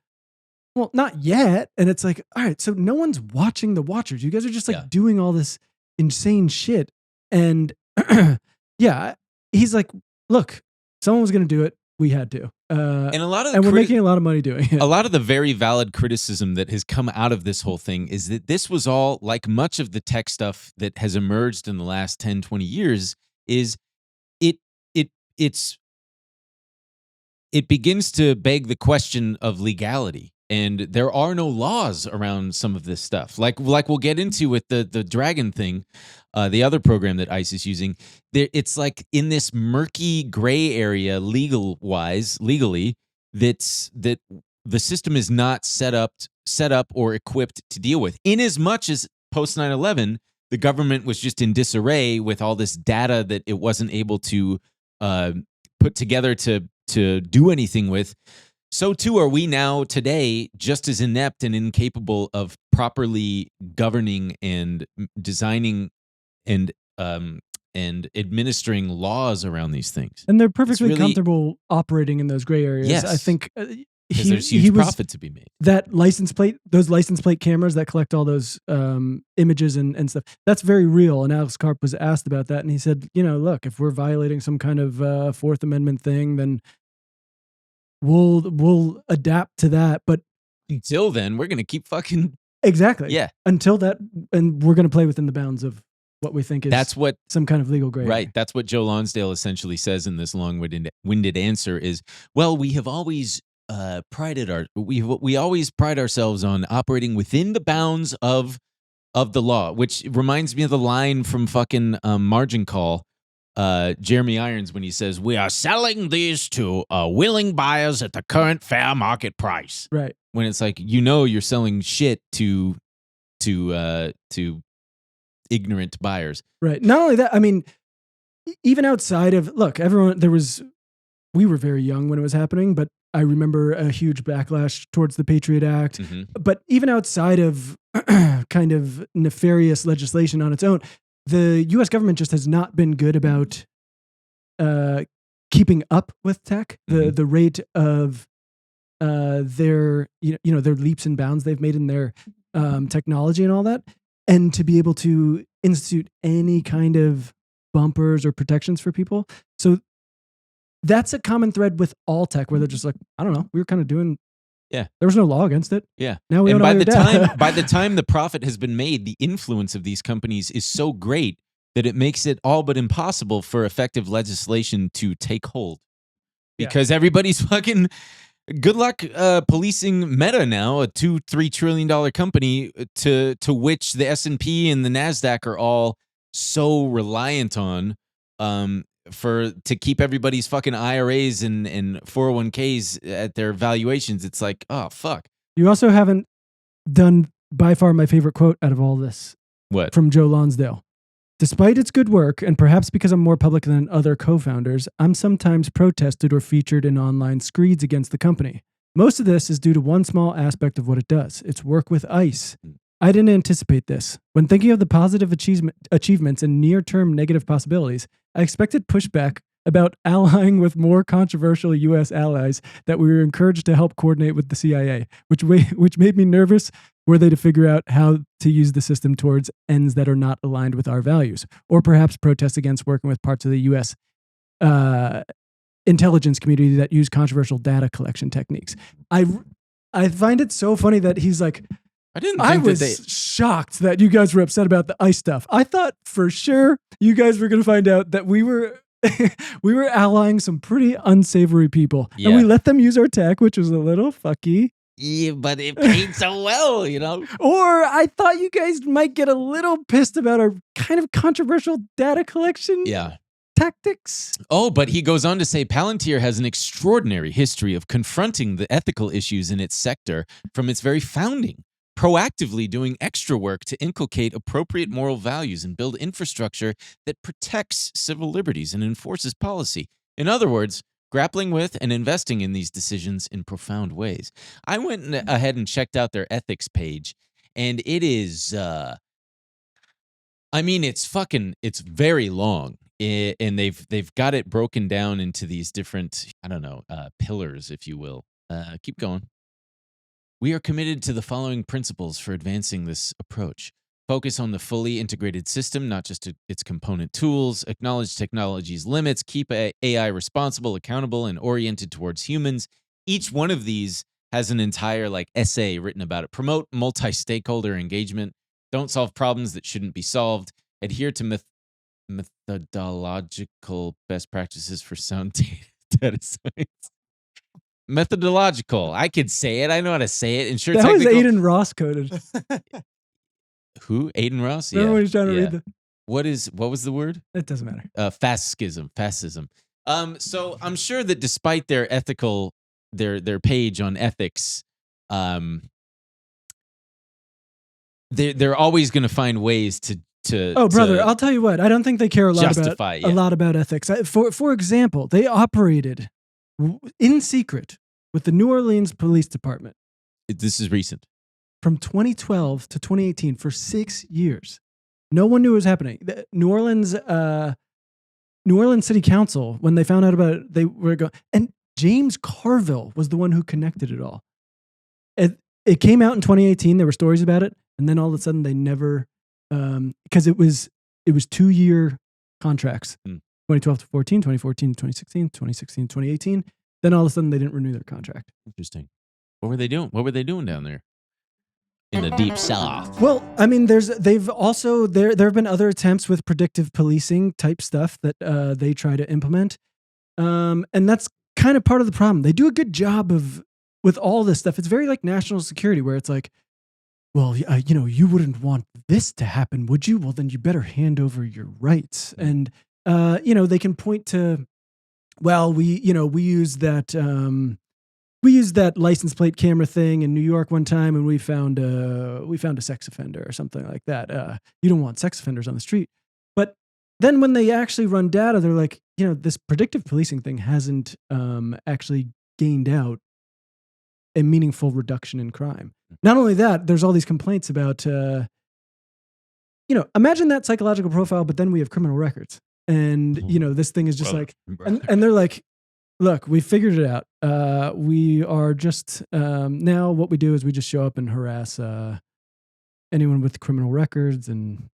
well, not yet. And it's like, all right, so no one's watching the watchers. You guys are just like doing all this insane shit. And yeah, he's like, look, someone was going to do it. We had to. And we're making a lot of money doing it. A lot of the very valid criticism that has come out of this whole thing is that this was all, like much of the tech stuff that has emerged in the last 10, 20 years, is it begins to beg the question of legality. And there are no laws around some of this stuff. Like we'll get into with the Dragon thing, the other program that ICE is using. It's like in this murky gray area, legally, that the system is not set up or equipped to deal with. In as much as post 9/11, the government was just in disarray with all this data that it wasn't able to put together to do anything with. So too are we now today, just as inept and incapable of properly governing and designing and administering laws around these things. And they're perfectly comfortable operating in those gray areas. Yes. I think because there's huge profit to be made. Those license plate cameras that collect all those images and stuff, that's very real. And Alex Karp was asked about that, and he said, look, if we're violating some kind of Fourth Amendment thing, then we'll adapt to that. But until then, we're going to keep fucking... Exactly. Yeah. Until that, and we're going to play within the bounds of what we think is some kind of legal gray. Right. That's what Joe Lonsdale essentially says in this long-winded answer is, well, we have always we always pride ourselves on operating within the bounds of the law, which reminds me of the line from fucking Margin Call, Jeremy Irons, when he says, we are selling these to willing buyers at the current fair market price. Right. When it's like, you're selling shit to ignorant buyers. Right. Not only that, I mean, even outside of, look, we were very young when it was happening, but I remember a huge backlash towards the Patriot Act. Mm-hmm. But even outside of kind of nefarious legislation on its own, the U.S. government just has not been good about keeping up with tech. Mm-hmm. The rate of their their leaps and bounds they've made in their technology and all that, and to be able to institute any kind of bumpers or protections for people. So that's a common thread with all tech, where they're just like, I don't know, we were kind of doing. Yeah, there was no law against it. Yeah, now we and by the time the profit has been made, the influence of these companies is so great that it makes it all but impossible for effective legislation to take hold, because everybody's fucking. Good luck policing Meta now, a $2-3 trillion company to which the S&P and the NASDAQ are all so reliant on to keep everybody's fucking IRAs and 401ks at their valuations. It's like, oh, fuck. You also haven't done by far my favorite quote out of all this. What? From Joe Lonsdale. Despite its good work, and perhaps because I'm more public than other co-founders, I'm sometimes protested or featured in online screeds against the company. Most of this is due to one small aspect of what it does, its work with ICE. I didn't anticipate this. When thinking of the positive achievements and near-term negative possibilities, I expected pushback about allying with more controversial U.S. allies that we were encouraged to help coordinate with the CIA, which made me nervous were they to figure out how to use the system towards ends that are not aligned with our values, or perhaps protest against working with parts of the U.S. Intelligence community that use controversial data collection techniques. I find it so funny that he's like, I was shocked that you guys were upset about the ICE stuff. I thought for sure you guys were going to find out that we were allying some pretty unsavory people, and we let them use our tech, which was a little fucky. Yeah, but it paid so well, Or I thought you guys might get a little pissed about our kind of controversial data collection tactics. Oh, but he goes on to say Palantir has an extraordinary history of confronting the ethical issues in its sector from its very founding, proactively doing extra work to inculcate appropriate moral values and build infrastructure that protects civil liberties and enforces policy. In other words, grappling with and investing in these decisions in profound ways. I went ahead and checked out their ethics page, and it is, it's very long. And they've got it broken down into these different, pillars, if you will. Keep going. We are committed to the following principles for advancing this approach. Focus on the fully integrated system, not just its component tools. Acknowledge technology's limits. Keep AI responsible, accountable, and oriented towards humans. Each one of these has an entire essay written about it. Promote multi-stakeholder engagement. Don't solve problems that shouldn't be solved. Adhere to methodological best practices for sound data science. Methodological. I could say it. I know how to say it. Ensure that was Aiden Ross coded. Who? Aiden Ross? Remember when he's trying to read the... What was the word? It doesn't matter. Fascism. So I'm sure that despite their ethical, their page on ethics, they're always going to find ways to. Oh, brother, I'll tell you what. I don't think they care a lot about ethics. For example, they operated in secret with the New Orleans Police Department. This is recent. From 2012 to 2018, for 6 years. No one knew what was happening. The New Orleans City Council, when they found out about it, they were going. And James Carville was the one who connected it all. It came out in 2018. There were stories about it, and then all of a sudden they never, because it was 2-year contracts. 2012 to 14, 2014 to 2016, 2016 to 2018. Then all of a sudden they didn't renew their contract. Interesting. What were they doing? What were they doing down there? In the deep south. Well, I mean, there have been other attempts with predictive policing type stuff that they try to implement, and that's kind of part of the problem. They do a good job with all this stuff. It's very like national security, where it's like, well, you wouldn't want this to happen, would you? Well, then you better hand over your rights, and they can point to, well, we used that. We used that license plate camera thing in New York one time, and we found a sex offender or something like that. You don't want sex offenders on the street. But then when they actually run data, they're like, this predictive policing thing hasn't actually gained out a meaningful reduction in crime. Not only that, there's all these complaints about, imagine that psychological profile, but then we have criminal records. And, this thing is just and they're like, look, we figured it out. We are just, now what we do is we just show up and harass anyone with criminal records, and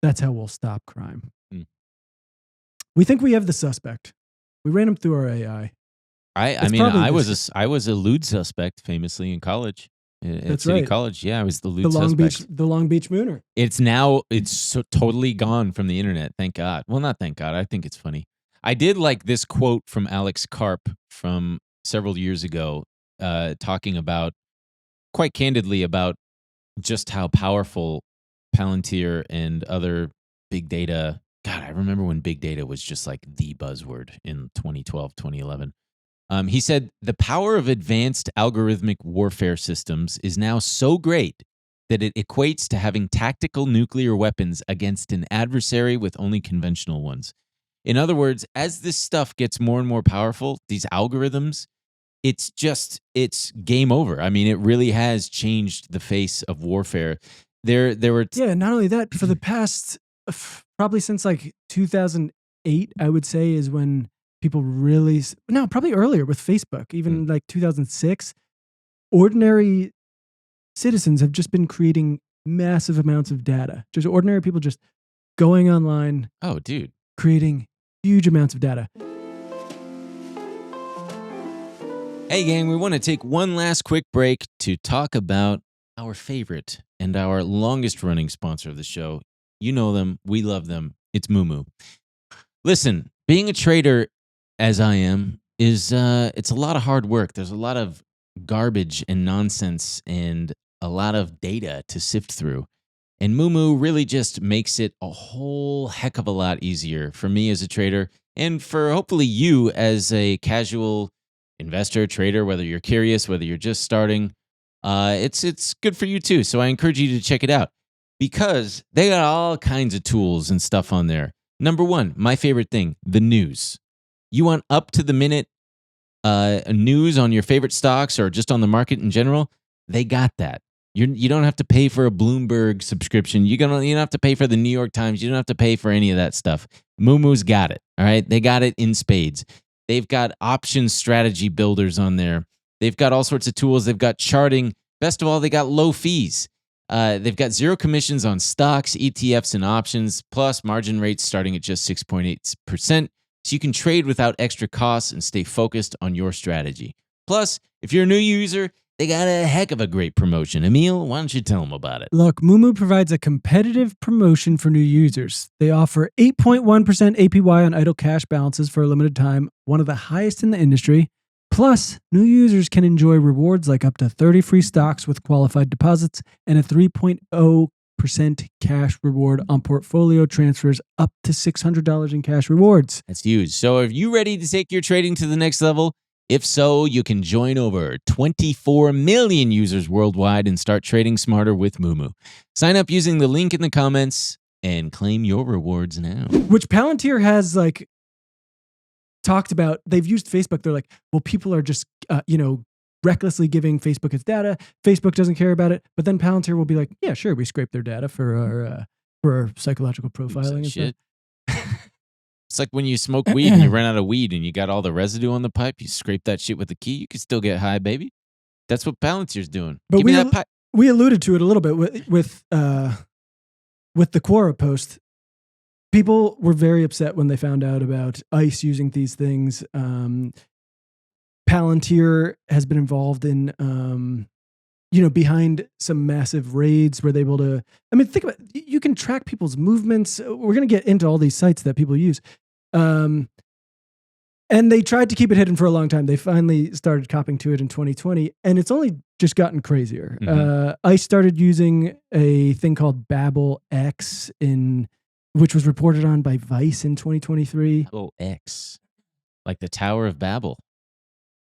that's how we'll stop crime. We think we have the suspect. We ran him through our AI. I was a lewd suspect famously in college. At City College. Yeah, I was the lewd suspect. The Long Beach Mooner. It's so totally gone from the internet. Thank God. Well, not thank God. I think it's funny. I did like this quote from Alex Karp from several years ago, talking about, quite candidly, about just how powerful Palantir and other big data. God, I remember when big data was just like the buzzword in 2012, 2011. He said, the power of advanced algorithmic warfare systems is now so great that it equates to having tactical nuclear weapons against an adversary with only conventional ones. In other words, as this stuff gets more and more powerful, these algorithms, it's game over. I mean, it really has changed the face of warfare. There were... not only that, for the past, probably since like 2008, I would say, is when people really... No, probably earlier with Facebook, even like 2006, ordinary citizens have just been creating massive amounts of data. Just ordinary people just going online. Oh, dude. Creating huge amounts of data. Hey, gang, we want to take one last quick break to talk about our favorite and our longest running sponsor of the show. You know them. We love them. It's MOOMOO. Listen, being a trader, as I am, it's a lot of hard work. There's a lot of garbage and nonsense and a lot of data to sift through. And MOOMOO really just makes it a whole heck of a lot easier for me as a trader, and for hopefully you as a casual investor, trader, whether you're curious, whether you're just starting. It's good for you too. So I encourage you to check it out because they got all kinds of tools and stuff on there. Number one, my favorite thing, the news. You want up-to-the-minute news on your favorite stocks or just on the market in general, they got that. You don't have to pay for a Bloomberg subscription. You don't have to pay for the New York Times. You don't have to pay for any of that stuff. MOOMOO's got it. All right, they got it in spades. They've got option strategy builders on there. They've got all sorts of tools. They've got charting. Best of all, they got low fees. They've got zero commissions on stocks, ETFs, and options, plus margin rates starting at just 6.8%. So you can trade without extra costs and stay focused on your strategy. Plus, if you're a new user, they got a heck of a great promotion. Emil, why don't you tell them about it? Look, MOOMOO provides a competitive promotion for new users. They offer 8.1% APY on idle cash balances for a limited time, one of the highest in the industry. Plus, new users can enjoy rewards like up to 30 free stocks with qualified deposits and a 3.0% cash reward on portfolio transfers up to $600 in cash rewards. That's huge. So are you ready to take your trading to the next level? If so, you can join over 24 million users worldwide and start trading smarter with MOOMOO. Sign up using the link in the comments and claim your rewards now. Which Palantir has talked about. They've used Facebook. They're like, well, people are just, recklessly giving Facebook its data. Facebook doesn't care about it. But then Palantir will be like, yeah, sure, we scrape their data for our psychological profiling and shit. It's like when you smoke weed and you run out of weed and you got all the residue on the pipe, you scrape that shit with a key, you can still get high, baby. That's what Palantir's doing. But Give me that pipe. We alluded to it a little bit with the Quora post. People were very upset when they found out about ICE using these things. Palantir has been involved in, behind some massive raids where they're able to, think about it. You can track people's movements. We're going to get into all these sites that people use. And they tried to keep it hidden for a long time. They finally started copping to it in 2020, and it's only just gotten crazier. Mm-hmm. ICE started using a thing called Babel X, which was reported on by Vice in 2023. Babel X, like the Tower of Babel.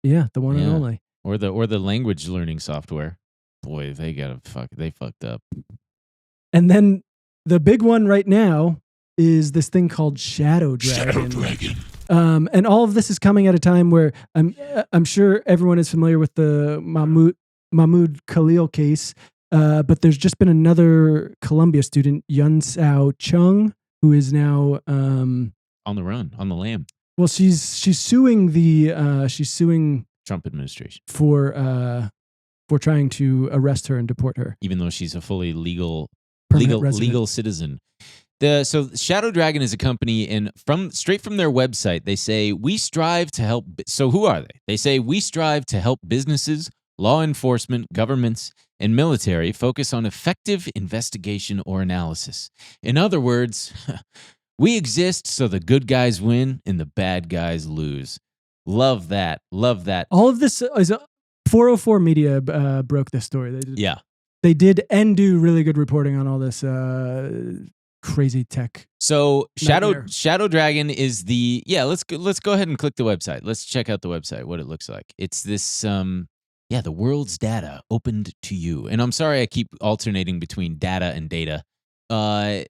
Yeah, the one and only. Or the language learning software. Boy, they fucked up. And then the big one right now is this thing called Shadow Dragon. And all of this is coming at a time where I'm sure everyone is familiar with the Mahmoud Khalil case, but there's just been another Columbia student, Yunsao Chung, who is now on the run, on the lam. Well, she's suing Trump administration for trying to arrest her and deport her, even though she's a fully legal citizen. So Shadow Dragon is a company, and straight from their website, they say, we strive to help. So who are they? They say, we strive to help businesses, law enforcement, governments, and military focus on effective investigation or analysis. In other words, we exist so the good guys win and the bad guys lose. Love that. Love that. All of this is 404 Media broke this story. They did and do really good reporting on all this crazy tech. So Shadow Dragon is let's go ahead and click the website. Let's check out the website, what it looks like. It's this the world's data opened to you. And I'm sorry I keep alternating between data and data. A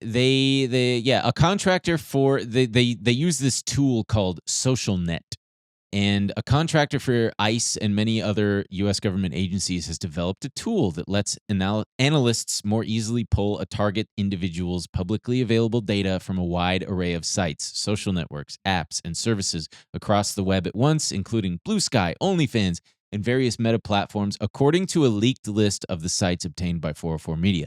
contractor they use this tool called SocialNet. And a contractor for ICE and many other U.S. government agencies has developed a tool that lets analysts more easily pull a target individual's publicly available data from a wide array of sites, social networks, apps, and services across the web at once, including Blue Sky, OnlyFans, and various meta platforms, according to a leaked list of the sites obtained by 404 Media.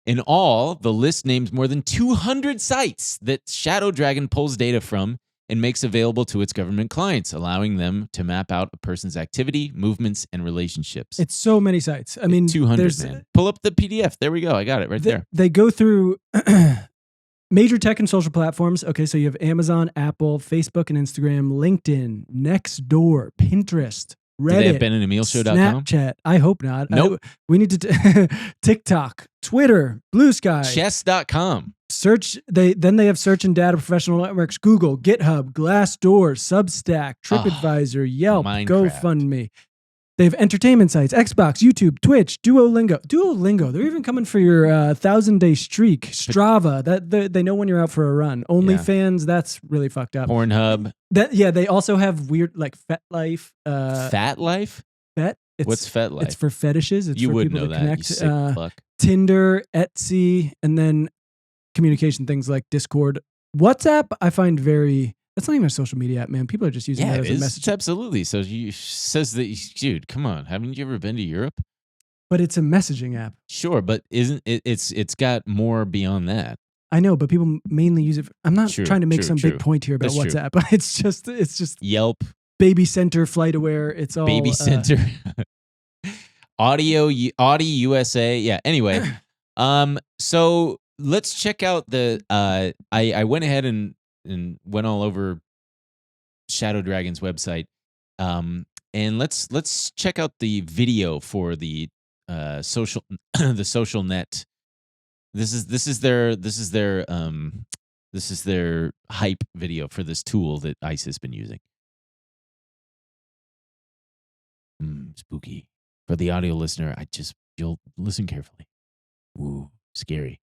In all, the list names more than 200 sites that Shadow Dragon pulls data from and makes available to its government clients, allowing them to map out a person's activity, movements, and relationships. It's so many sites. 200, man. Pull up the PDF. There we go. I got it right there. They go through major tech and social platforms. Okay, so you have Amazon, Apple, Facebook and Instagram, LinkedIn, Nextdoor, Pinterest, Reddit, do they have benandemilshow.com? Snapchat. I hope not. Nope. We need to TikTok, Twitter, Blue Sky, chess.com. Search. They have search and data professional networks: Google, GitHub, Glassdoor, Substack, TripAdvisor, Yelp, Minecraft. GoFundMe. They have entertainment sites, Xbox, YouTube, Twitch, Duolingo. They're even coming for your 1,000-day streak. Strava. They know when you're out for a run. OnlyFans. That's really fucked up. Pornhub. They also have weird like FetLife. FatLife? What's FetLife? It's for fetishes. It's you for would people know to that. connect. You sick fuck. Tinder, Etsy, and then communication things like Discord. WhatsApp, I find that's not even a social media app, man. People are just using that as a message. It's absolutely. So says that, dude, come on. Haven't you ever been to Europe? But it's a messaging app. Sure, but isn't it? It's got more beyond that. I know, but people mainly use it. I'm not trying to make some big point here about WhatsApp. But it's just Yelp, Baby Center, FlightAware. It's all Baby Center, Audi USA. Yeah. Anyway, so let's check out the. I went ahead and went all over Shadow Dragon's website, and let's check out the video for the social the social net. This is their hype video for this tool that ICE has been using. Spooky. For the audio listener, you'll listen carefully. Ooh, scary.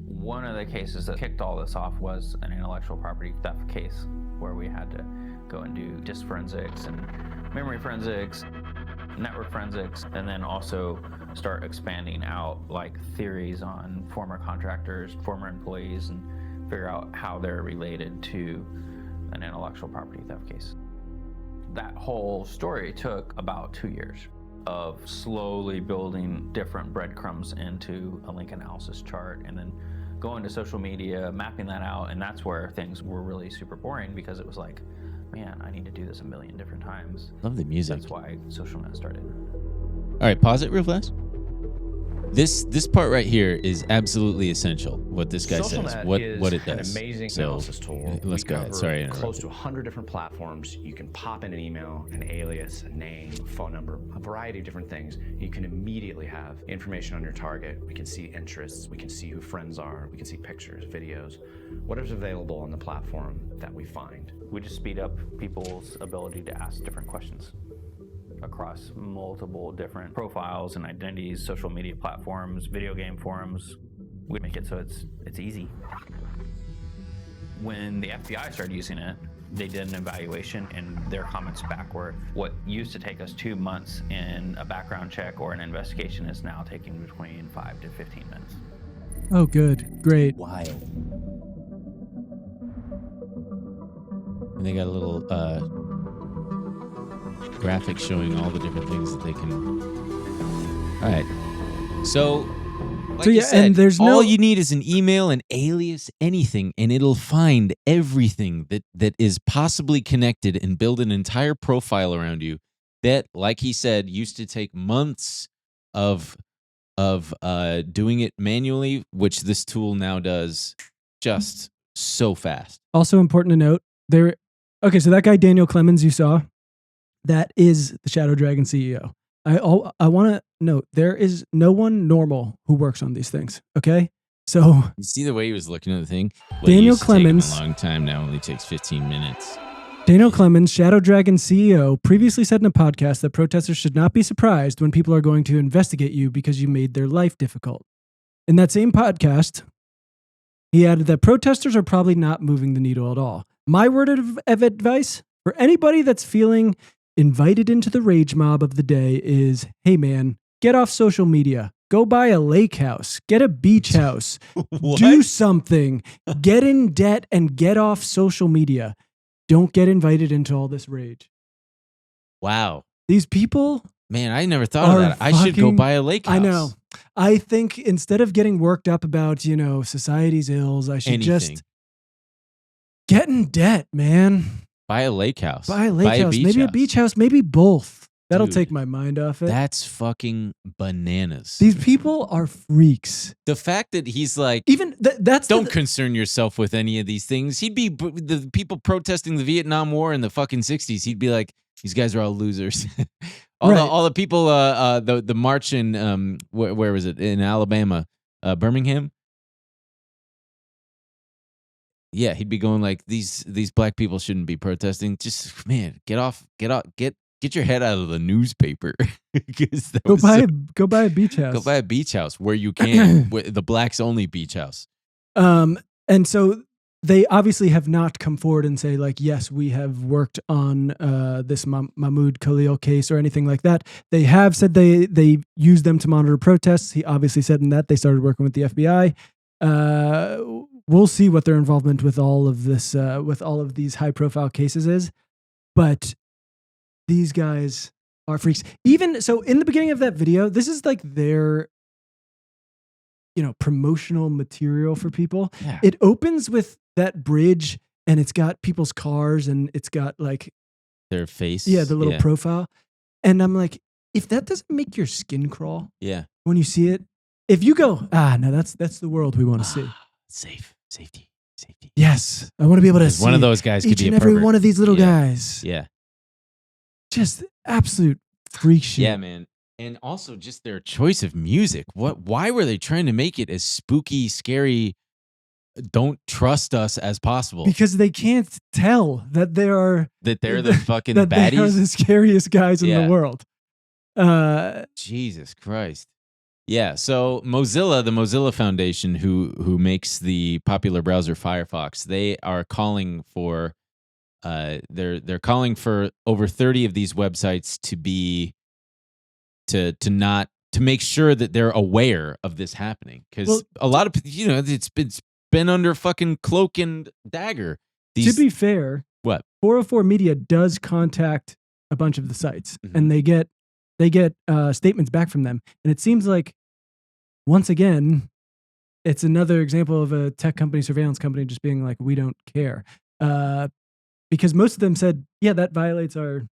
One of the cases that kicked all this off was an intellectual property theft case where we had to go and do disk forensics and memory forensics, network forensics, and then also start expanding out like theories on former contractors, former employees, and figure out how they're related to an intellectual property theft case. That whole story took about 2 years of slowly building different breadcrumbs into a link analysis chart and then going to social media, mapping that out, and that's where things were really super boring because it was like, man, I need to do this a million different times. Love the music. That's why SocialNet started. All right, pause it real fast. This part right here is absolutely essential. What this guy says, what it does. An amazing analysis tool. Let's go ahead. Sorry, close to 100 different platforms. You can pop in an email, an alias, a name, a phone number, a variety of different things. You can immediately have information on your target. We can see interests. We can see who friends are. We can see pictures, videos, whatever's available on the platform that we find. We just speed up people's ability to ask different questions across multiple different profiles and identities, social media platforms, video game forums. We make it so it's easy. When the FBI started using it, they did an evaluation and their comments back were, what used to take us 2 months in a background check or an investigation is now taking between 5 to 15 minutes. Oh, good. Great. Wild. And they got a little graphic showing all the different things that they can. All right. So, like you said, and there's all you need is an email, an alias, anything, and it'll find everything that is possibly connected and build an entire profile around you that, like he said, used to take months of doing it manually, which this tool now does just so fast. Also important to note, so that guy Daniel Clemens you saw, that is the Shadow Dragon CEO. I want to note, there is no one normal who works on these things, okay? So you see the way he was looking at the thing? Daniel Clemens, a long time now, only takes 15 minutes. Daniel Clemens, Shadow Dragon CEO, previously said in a podcast that protesters should not be surprised when people are going to investigate you because you made their life difficult. In that same podcast, he added that protesters are probably not moving the needle at all. My word of advice for anybody that's feeling invited into the rage mob of the day is, hey man, get off social media. Go buy a lake house. Get a beach house. Do something. Get in debt and get off social media. Don't get invited into all this rage. Wow. These people... Man, I never thought of that. I should go buy a lake house. I know. I think instead of getting worked up about, society's ills, I should just get in debt, man. Buy a lake house. Buy a lake house. Maybe a beach house. Maybe both. That'll take my mind off it. That's fucking bananas. These people are freaks. The fact that he's like, even that's don't concern yourself with any of these things. He'd be the people protesting the Vietnam War in the fucking 60s. He'd be like, these guys are all losers. all the people, the march in where was it, in Alabama? Birmingham. Yeah, he'd be going like, these black people shouldn't be protesting. Just, man, get your head out of the newspaper. Go buy a beach house. Go buy a beach house where you can, the blacks only beach house. And so they obviously have not come forward and say like, yes, we have worked on this Mahmoud Khalil case or anything like that. They have said they used them to monitor protests. He obviously said in that they started working with the FBI. We'll see what their involvement with all of this, with all of these high profile cases is. But these guys are freaks. Even so, in the beginning of that video, this is like their, promotional material for people. Yeah. It opens with that bridge and it's got people's cars and it's got like their face. Yeah, the little profile. And I'm like, if that doesn't make your skin crawl, when you see it, if you go, no, that's the world we want to see. Safety. Yes, I want to be able to see one of those guys could each be and a every pervert. one of these little guys. Yeah, just absolute freak shit. Yeah, man. And also just their choice of music. Why were they trying to make it as spooky, scary, don't trust us as possible? Because they can't tell that they're the fucking that baddies. They are the scariest guys in the world. Jesus Christ. Yeah, so the Mozilla Foundation, who makes the popular browser Firefox, they are calling for they're calling for over 30 of these websites to be to make sure that they're aware of this happening, because a lot of it's been under fucking cloak and dagger. To be fair, what 404 Media does contact a bunch of the sites, and they get statements back from them, and it seems like once again it's another example of a tech company, surveillance company, just being like, we don't care, because most of them said, that violates our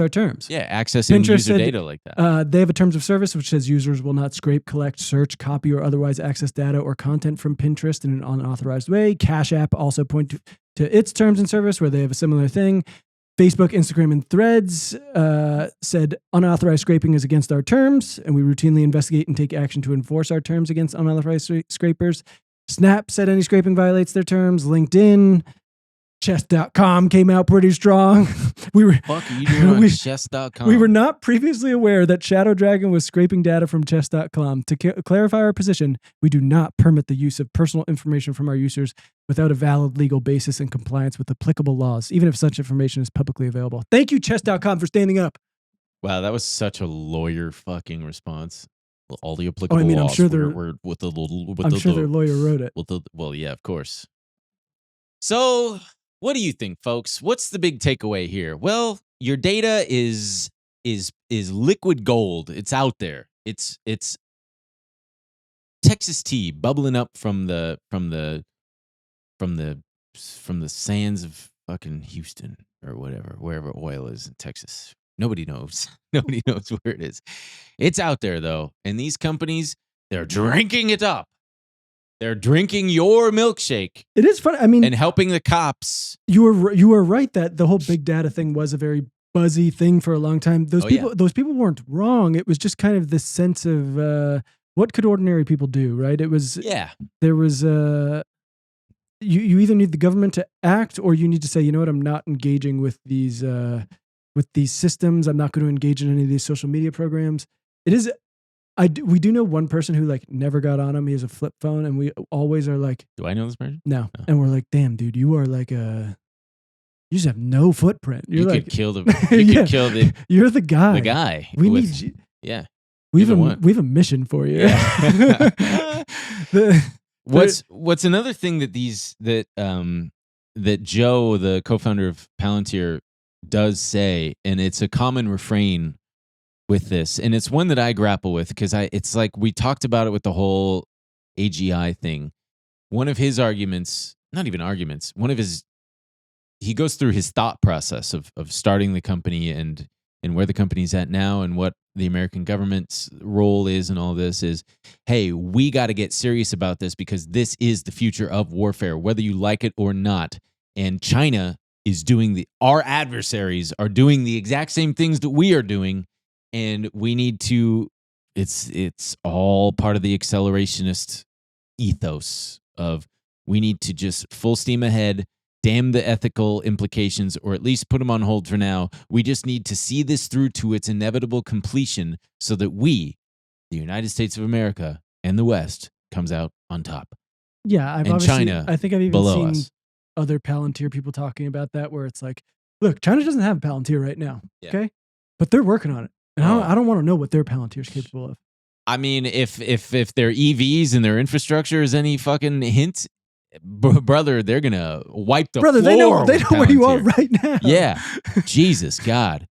terms. Yeah, accessing user data like that. They have a terms of service which says users will not scrape, collect, search, copy, or otherwise access data or content from Pinterest in an unauthorized way. Cash App also point to its terms and service where they have a similar thing. Facebook, Instagram, and Threads said unauthorized scraping is against our terms, and we routinely investigate and take action to enforce our terms against unauthorized scrapers. Snap said any scraping violates their terms. LinkedIn, chess.com came out pretty strong. Fuck are you doing on chess.com? We were not previously aware that Shadow Dragon was scraping data from chess.com. To clarify our position, we do not permit the use of personal information from our users without a valid legal basis in compliance with applicable laws, even if such information is publicly available. Thank you, chess.com, for standing up. Wow, that was such a lawyer fucking response. All the applicable I'm laws sure were I'm sure their lawyer wrote it. Well, yeah, of course. So, what do you think, folks? What's the big takeaway here? Well, your data is liquid gold. It's out there. It's Texas tea bubbling up from the sands of fucking Houston or whatever, wherever oil is in Texas. Nobody knows. Nobody knows where it is. It's out there though, and these companies, they're drinking it up. They're drinking your milkshake. It is funny. I mean, and helping the cops. You were right that the whole big data thing was a very buzzy thing for a long time. Those people weren't wrong. It was just kind of this sense of what could ordinary people do, right? It was there was you either need the government to act or you need to say, you know what, I'm not engaging with these systems. I'm not going to engage in any of these social media programs. It is. We do know one person who like never got on him. He has a flip phone, and we always are like, do I know this person? No. And we're like, damn, dude, you are like you just have no footprint. You could kill the. You're the guy. The guy. We need you. Yeah. We have a mission for you. Yeah. What's another thing that that Joe, the co-founder of Palantir, does say, and it's a common refrain with this, and it's one that I grapple with because it's like we talked about it with the whole AGI thing. One of his arguments, not even arguments, he goes through his thought process of starting the company and where the company's at now and what the American government's role is and all this is, hey, we got to get serious about this because this is the future of warfare, whether you like it or not. And China is our adversaries are doing the exact same things that we are doing. And we need to It's all part of the accelerationist ethos of we need to just full steam ahead, damn the ethical implications, or at least put them on hold for now. We just need to see this through to its inevitable completion so that we, the United States of America and the West, comes out on top. Yeah, and China I think I've even below seen us. other Palantir people talking about that, where it's like, look, China doesn't have Palantir right now, okay, but they're working on it, and I don't want to know what their Palantir is capable of. I mean, if their EVs and their infrastructure is any fucking hint, brother, they're gonna wipe the floor. They know with where you are Palantir. right now. Yeah, Jesus God.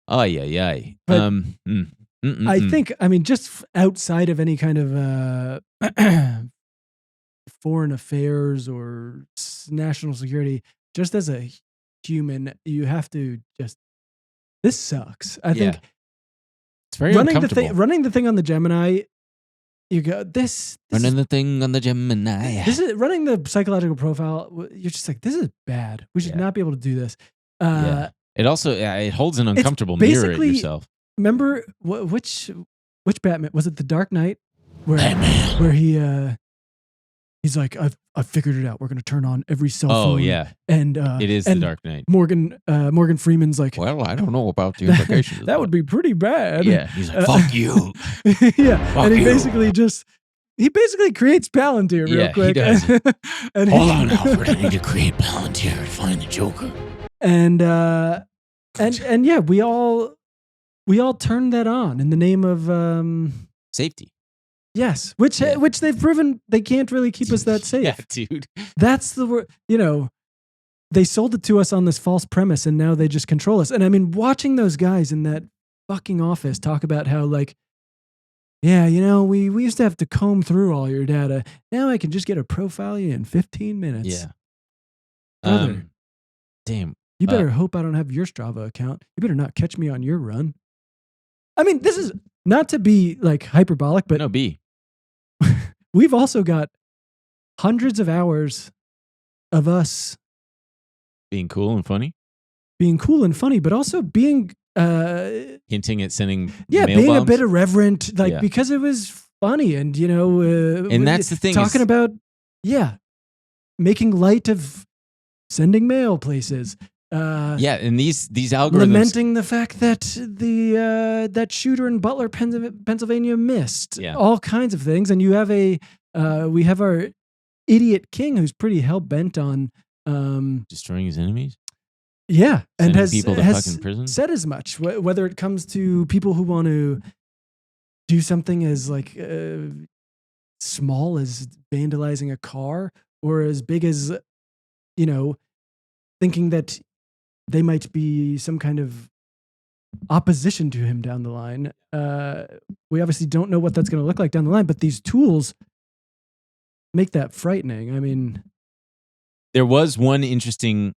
Ay. But I think, I mean, just outside of any kind of foreign affairs or national security, just as a human, you have to just. This sucks. I think it's very uncomfortable. Running the thing on the Gemini. You go running the thing on the Gemini. This is running the psychological profile. You're just like, this is bad. We should not be able to do this. It also it holds an uncomfortable mirror at yourself. Remember which Batman was it? The Dark Knight, where he's like, I've figured it out. We're gonna turn on every cell phone. Oh yeah, and it is the Dark Knight. Morgan Freeman's like, well, I don't know about the implications. That would be pretty bad. Yeah, he's like, fuck you. Yeah, fuck and he basically creates Palantir real quick. He does. Hold on, Alfred. I need to create Palantir to find the Joker. And yeah, we all turned that on in the name of safety. Yes, which they've proven they can't really keep us that safe. Yeah, dude. That's the word. They sold it to us on this false premise, and now they just control us. And I mean, watching those guys in that fucking office talk about how, like, yeah, we used to have to comb through all your data. Now I can just get a profile you in 15 minutes. Yeah. Brother, damn. You better hope I don't have your Strava account. You better not catch me on your run. I mean, this is not to be like hyperbolic, but no, we've also got hundreds of hours of us being cool and funny, but also being hinting at sending being bombs. a bit irreverent, because it was funny, and and that's the thing, talking about making light of sending mail places. And these algorithms lamenting the fact that that shooter in Butler, Pennsylvania missed. All kinds of things, and you have we have our idiot king who's pretty hell bent on destroying his enemies. Yeah, and has fucking prison. Said as much. Whether it comes to people who want to do something as like small as vandalizing a car, or as big as thinking that they might be some kind of opposition to him down the line. We obviously don't know what that's going to look like down the line, but these tools make that frightening. I mean, there was one interesting,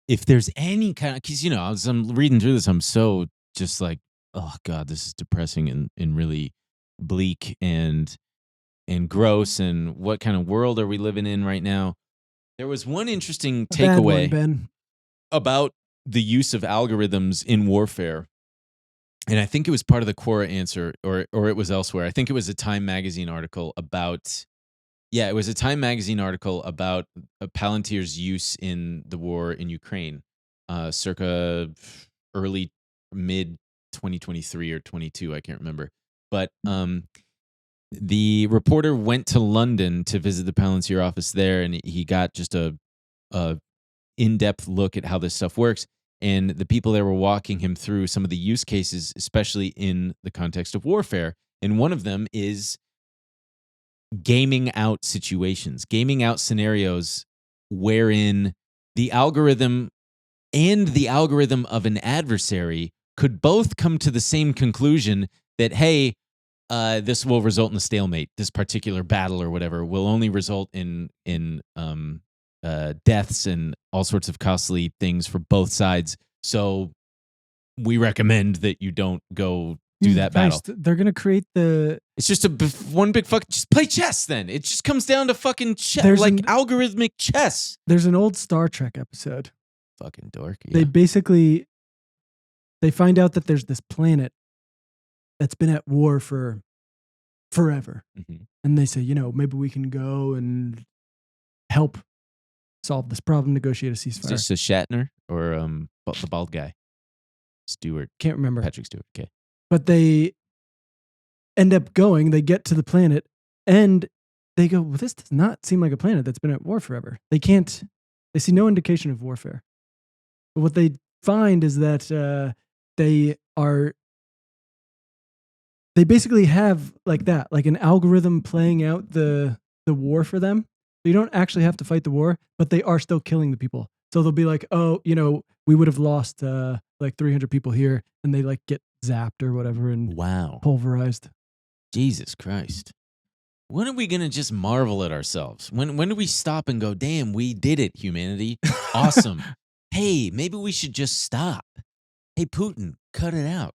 if there's any kind of, because, as I'm reading through this, I'm so just like, oh God, this is depressing and really bleak and gross. And what kind of world are we living in right now? There was one interesting takeaway about the use of algorithms in warfare. And I think it was part of the Quora answer, or it was elsewhere. I think it was a Time magazine article about, it was a Time magazine article about Palantir's use in the war in Ukraine, circa early, mid 2023 or 22, I can't remember. But the reporter went to London to visit the Palantir office there, and he got just a in-depth look at how this stuff works. And the people there were walking him through some of the use cases, especially in the context of warfare. And one of them is gaming out situations, gaming out scenarios wherein the algorithm and the algorithm of an adversary could both come to the same conclusion that, hey, this will result in a stalemate. This particular battle or whatever will only result in deaths and all sorts of costly things for both sides. So we recommend that you don't go do that battle. They're going to create It's just one big fucking... Just play chess then. It just comes down to fucking chess, algorithmic chess. There's an old Star Trek episode. Fucking dork. Yeah. They find out that there's this planet that's been at war for forever. Mm-hmm. And they say, maybe we can go and help solve this problem, negotiate a ceasefire. Is this a Shatner or the bald guy? Stewart. Can't remember. Patrick Stewart. Okay. But they end up going, they get to the planet, and they go, well, this does not seem like a planet that's been at war forever. They see no indication of warfare. But what they find is that they basically have like an algorithm playing out the war for them. You don't actually have to fight the war, but they are still killing the people. So they'll be like, oh, we would have lost like 300 people here, and they like get zapped or whatever and pulverized. Jesus Christ. When are we going to just marvel at ourselves? When do we stop and go, damn, we did it, humanity. Awesome. Hey, maybe we should just stop. Hey, Putin, cut it out.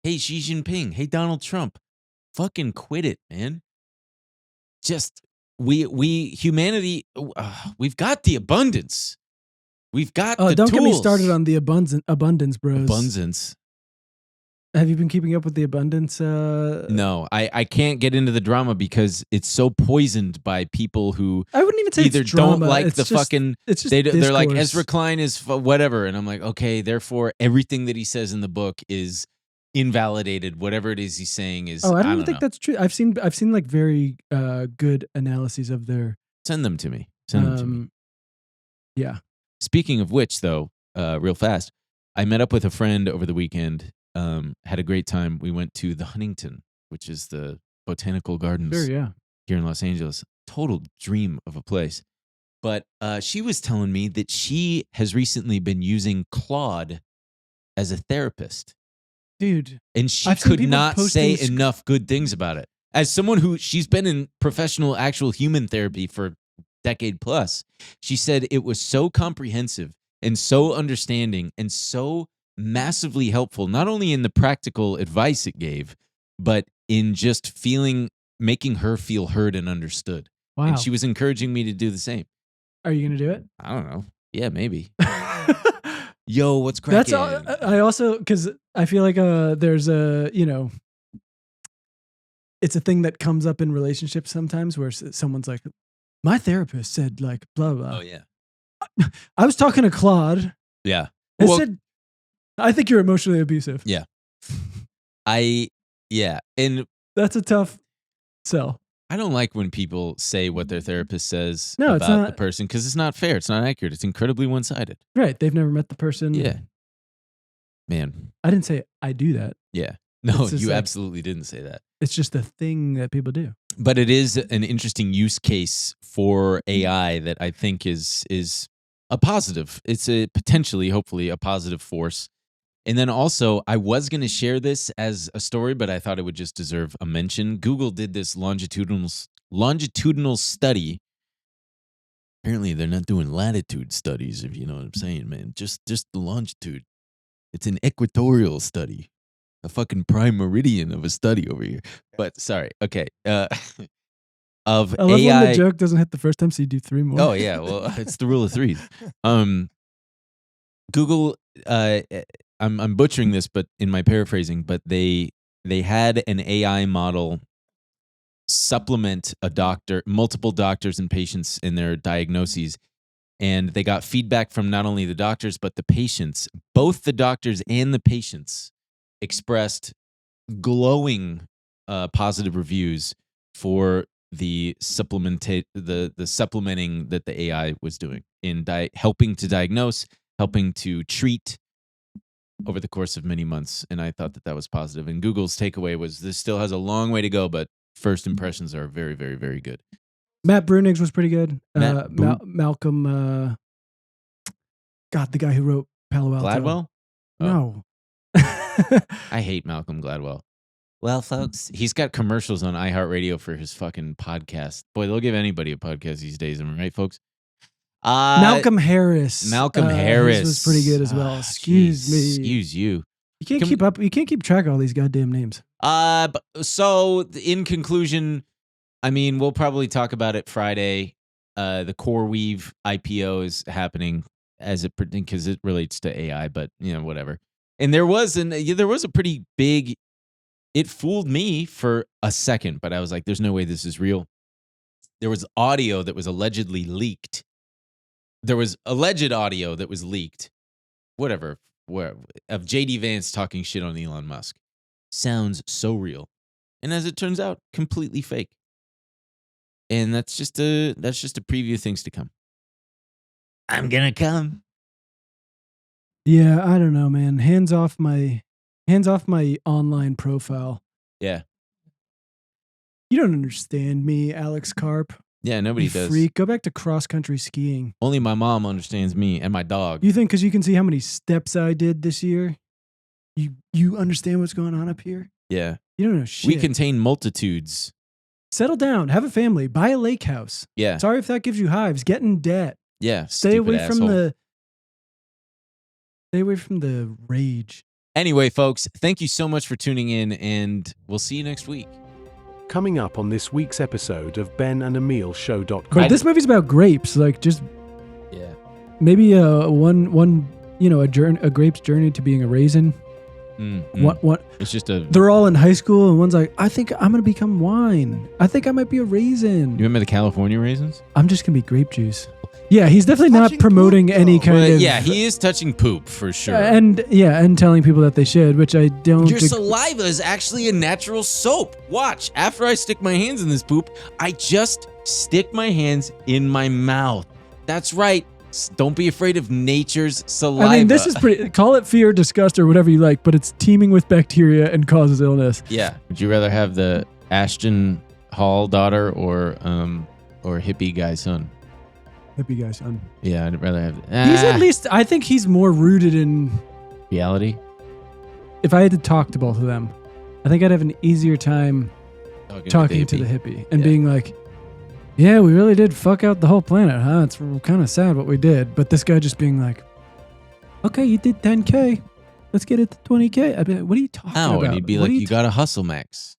Hey, Xi Jinping. Hey, Donald Trump. Fucking quit it, man. Just, we humanity, we've got the abundance. We've got the don't tools. Get me started on the abundance, bros. Abundance. Have you been keeping up with the abundance? No, I can't get into the drama because it's so poisoned by people who I wouldn't even say either it's drama. don't like it's the just, fucking. It's just they're like Ezra Klein is whatever, and I'm like, okay, therefore everything that he says in the book is invalidated. Whatever it is he's saying is. I don't think that's true. I've seen like very good analyses of their. Send them to me. Send them to me. Yeah. Speaking of which, though, real fast, I met up with a friend over the weekend. Had a great time. We went to the Huntington, which is the botanical gardens here in Los Angeles. Total dream of a place. But she was telling me that she has recently been using Claude as a therapist. Dude. And she could not say enough good things about it. As someone she's been in professional, actual human therapy for a decade plus, she said it was so comprehensive and so understanding and so massively helpful, not only in the practical advice it gave, but in just making her feel heard and understood. Wow. And she was encouraging me to do the same. Are you going to do it? I don't know. Yeah, maybe. Yo, what's cracking? That's I also, because I feel like there's it's a thing that comes up in relationships sometimes where someone's like, my therapist said like, blah, blah. Oh, yeah. I was talking to Claude. Yeah. I said, I think you're emotionally abusive. Yeah. And that's a tough sell. I don't like when people say what their therapist says about the person because it's not fair. It's not accurate. It's incredibly one-sided. Right. They've never met the person. Yeah. Man. I didn't say I do that. Yeah. No, you absolutely didn't say that. It's just a thing that people do. But it is an interesting use case for AI that I think is a positive. It's a potentially, hopefully, a positive force. And then also, I was going to share this as a story, but I thought it would just deserve a mention. Google did this longitudinal study. Apparently, they're not doing latitude studies, if you know what I'm saying, man. Just the longitude. It's an equatorial study. A fucking prime meridian of a study over here. But sorry, okay. Of I love AI. when the joke doesn't hit the first time, so you do three more. Oh yeah, well, it's the rule of threes. Google. I'm butchering this, but in my paraphrasing, but they had an AI model supplement multiple doctors and patients in their diagnoses, and they got feedback from not only the doctors but the patients. Both the doctors and the patients expressed glowing positive reviews for the supplementing that the AI was doing in helping to diagnose, helping to treat over the course of many months. And I thought that was positive. And Google's takeaway was this still has a long way to go, but first impressions are very, very, very good. Matt Brunig's was pretty good. Malcolm, the guy who wrote Palo Alto. Gladwell? No. I hate Malcolm Gladwell. Well, folks, he's got commercials on iHeartRadio for his fucking podcast. Boy, they'll give anybody a podcast these days. Am I right, folks? Malcolm Harris. Malcolm Harris was pretty good as well. Excuse me. Excuse you. You can't keep up. You can't keep track of all these goddamn names. So in conclusion, I mean, we'll probably talk about it Friday. The CoreWeave IPO is happening because it relates to AI, but whatever. And there was a pretty big it fooled me for a second, but I was like, there's no way this is real. There was audio that was allegedly leaked. There was alleged audio that was leaked. Whatever. Of JD Vance talking shit on Elon Musk. Sounds so real. And as it turns out, completely fake. And that's just a preview of things to come. I'm gonna come. Yeah, I don't know, man. Hands off my online profile. Yeah. You don't understand me, Alex Karp. Yeah, nobody does. Freak. Go back to cross-country skiing. Only my mom understands me and my dog. You think because you can see how many steps I did this year, you understand what's going on up here? Yeah. You don't know shit. We contain multitudes. Settle down. Have a family. Buy a lake house. Yeah. Sorry if that gives you hives. Get in debt. Yeah. Stay away from the rage. Anyway, folks, thank you so much for tuning in, and we'll see you next week. Coming up on this week's episode of benandemilshow.com. But this movie's about grapes. Like, just maybe a grape's journey to being a raisin. What? It's just they're all in high school, and one's like, I think I'm gonna become wine. I think I might be a raisin. You remember the California raisins? I'm just gonna be grape juice. Yeah, he's definitely not promoting any kind of. Yeah, he is touching poop for sure. And telling people that they should, which I don't. Your saliva is actually a natural soap. Watch, after I stick my hands in this poop, I just stick my hands in my mouth. That's right. Don't be afraid of nature's saliva. I mean, this is pretty. Call it fear, disgust, or whatever you like, but it's teeming with bacteria and causes illness. Yeah. Would you rather have the Ashton Hall daughter or hippie guy son? Hippie guy son. Yeah, I'd rather have. He's at least. I think he's more rooted in reality. If I had to talk to both of them, I think I'd have an easier time talking to the hippie and being like, yeah, we really did fuck out the whole planet, huh? It's kind of sad what we did. But this guy just being like, okay, you did 10K. Let's get it to 20K. I mean, what are you talking about? And he'd be like, you got to hustle, Max.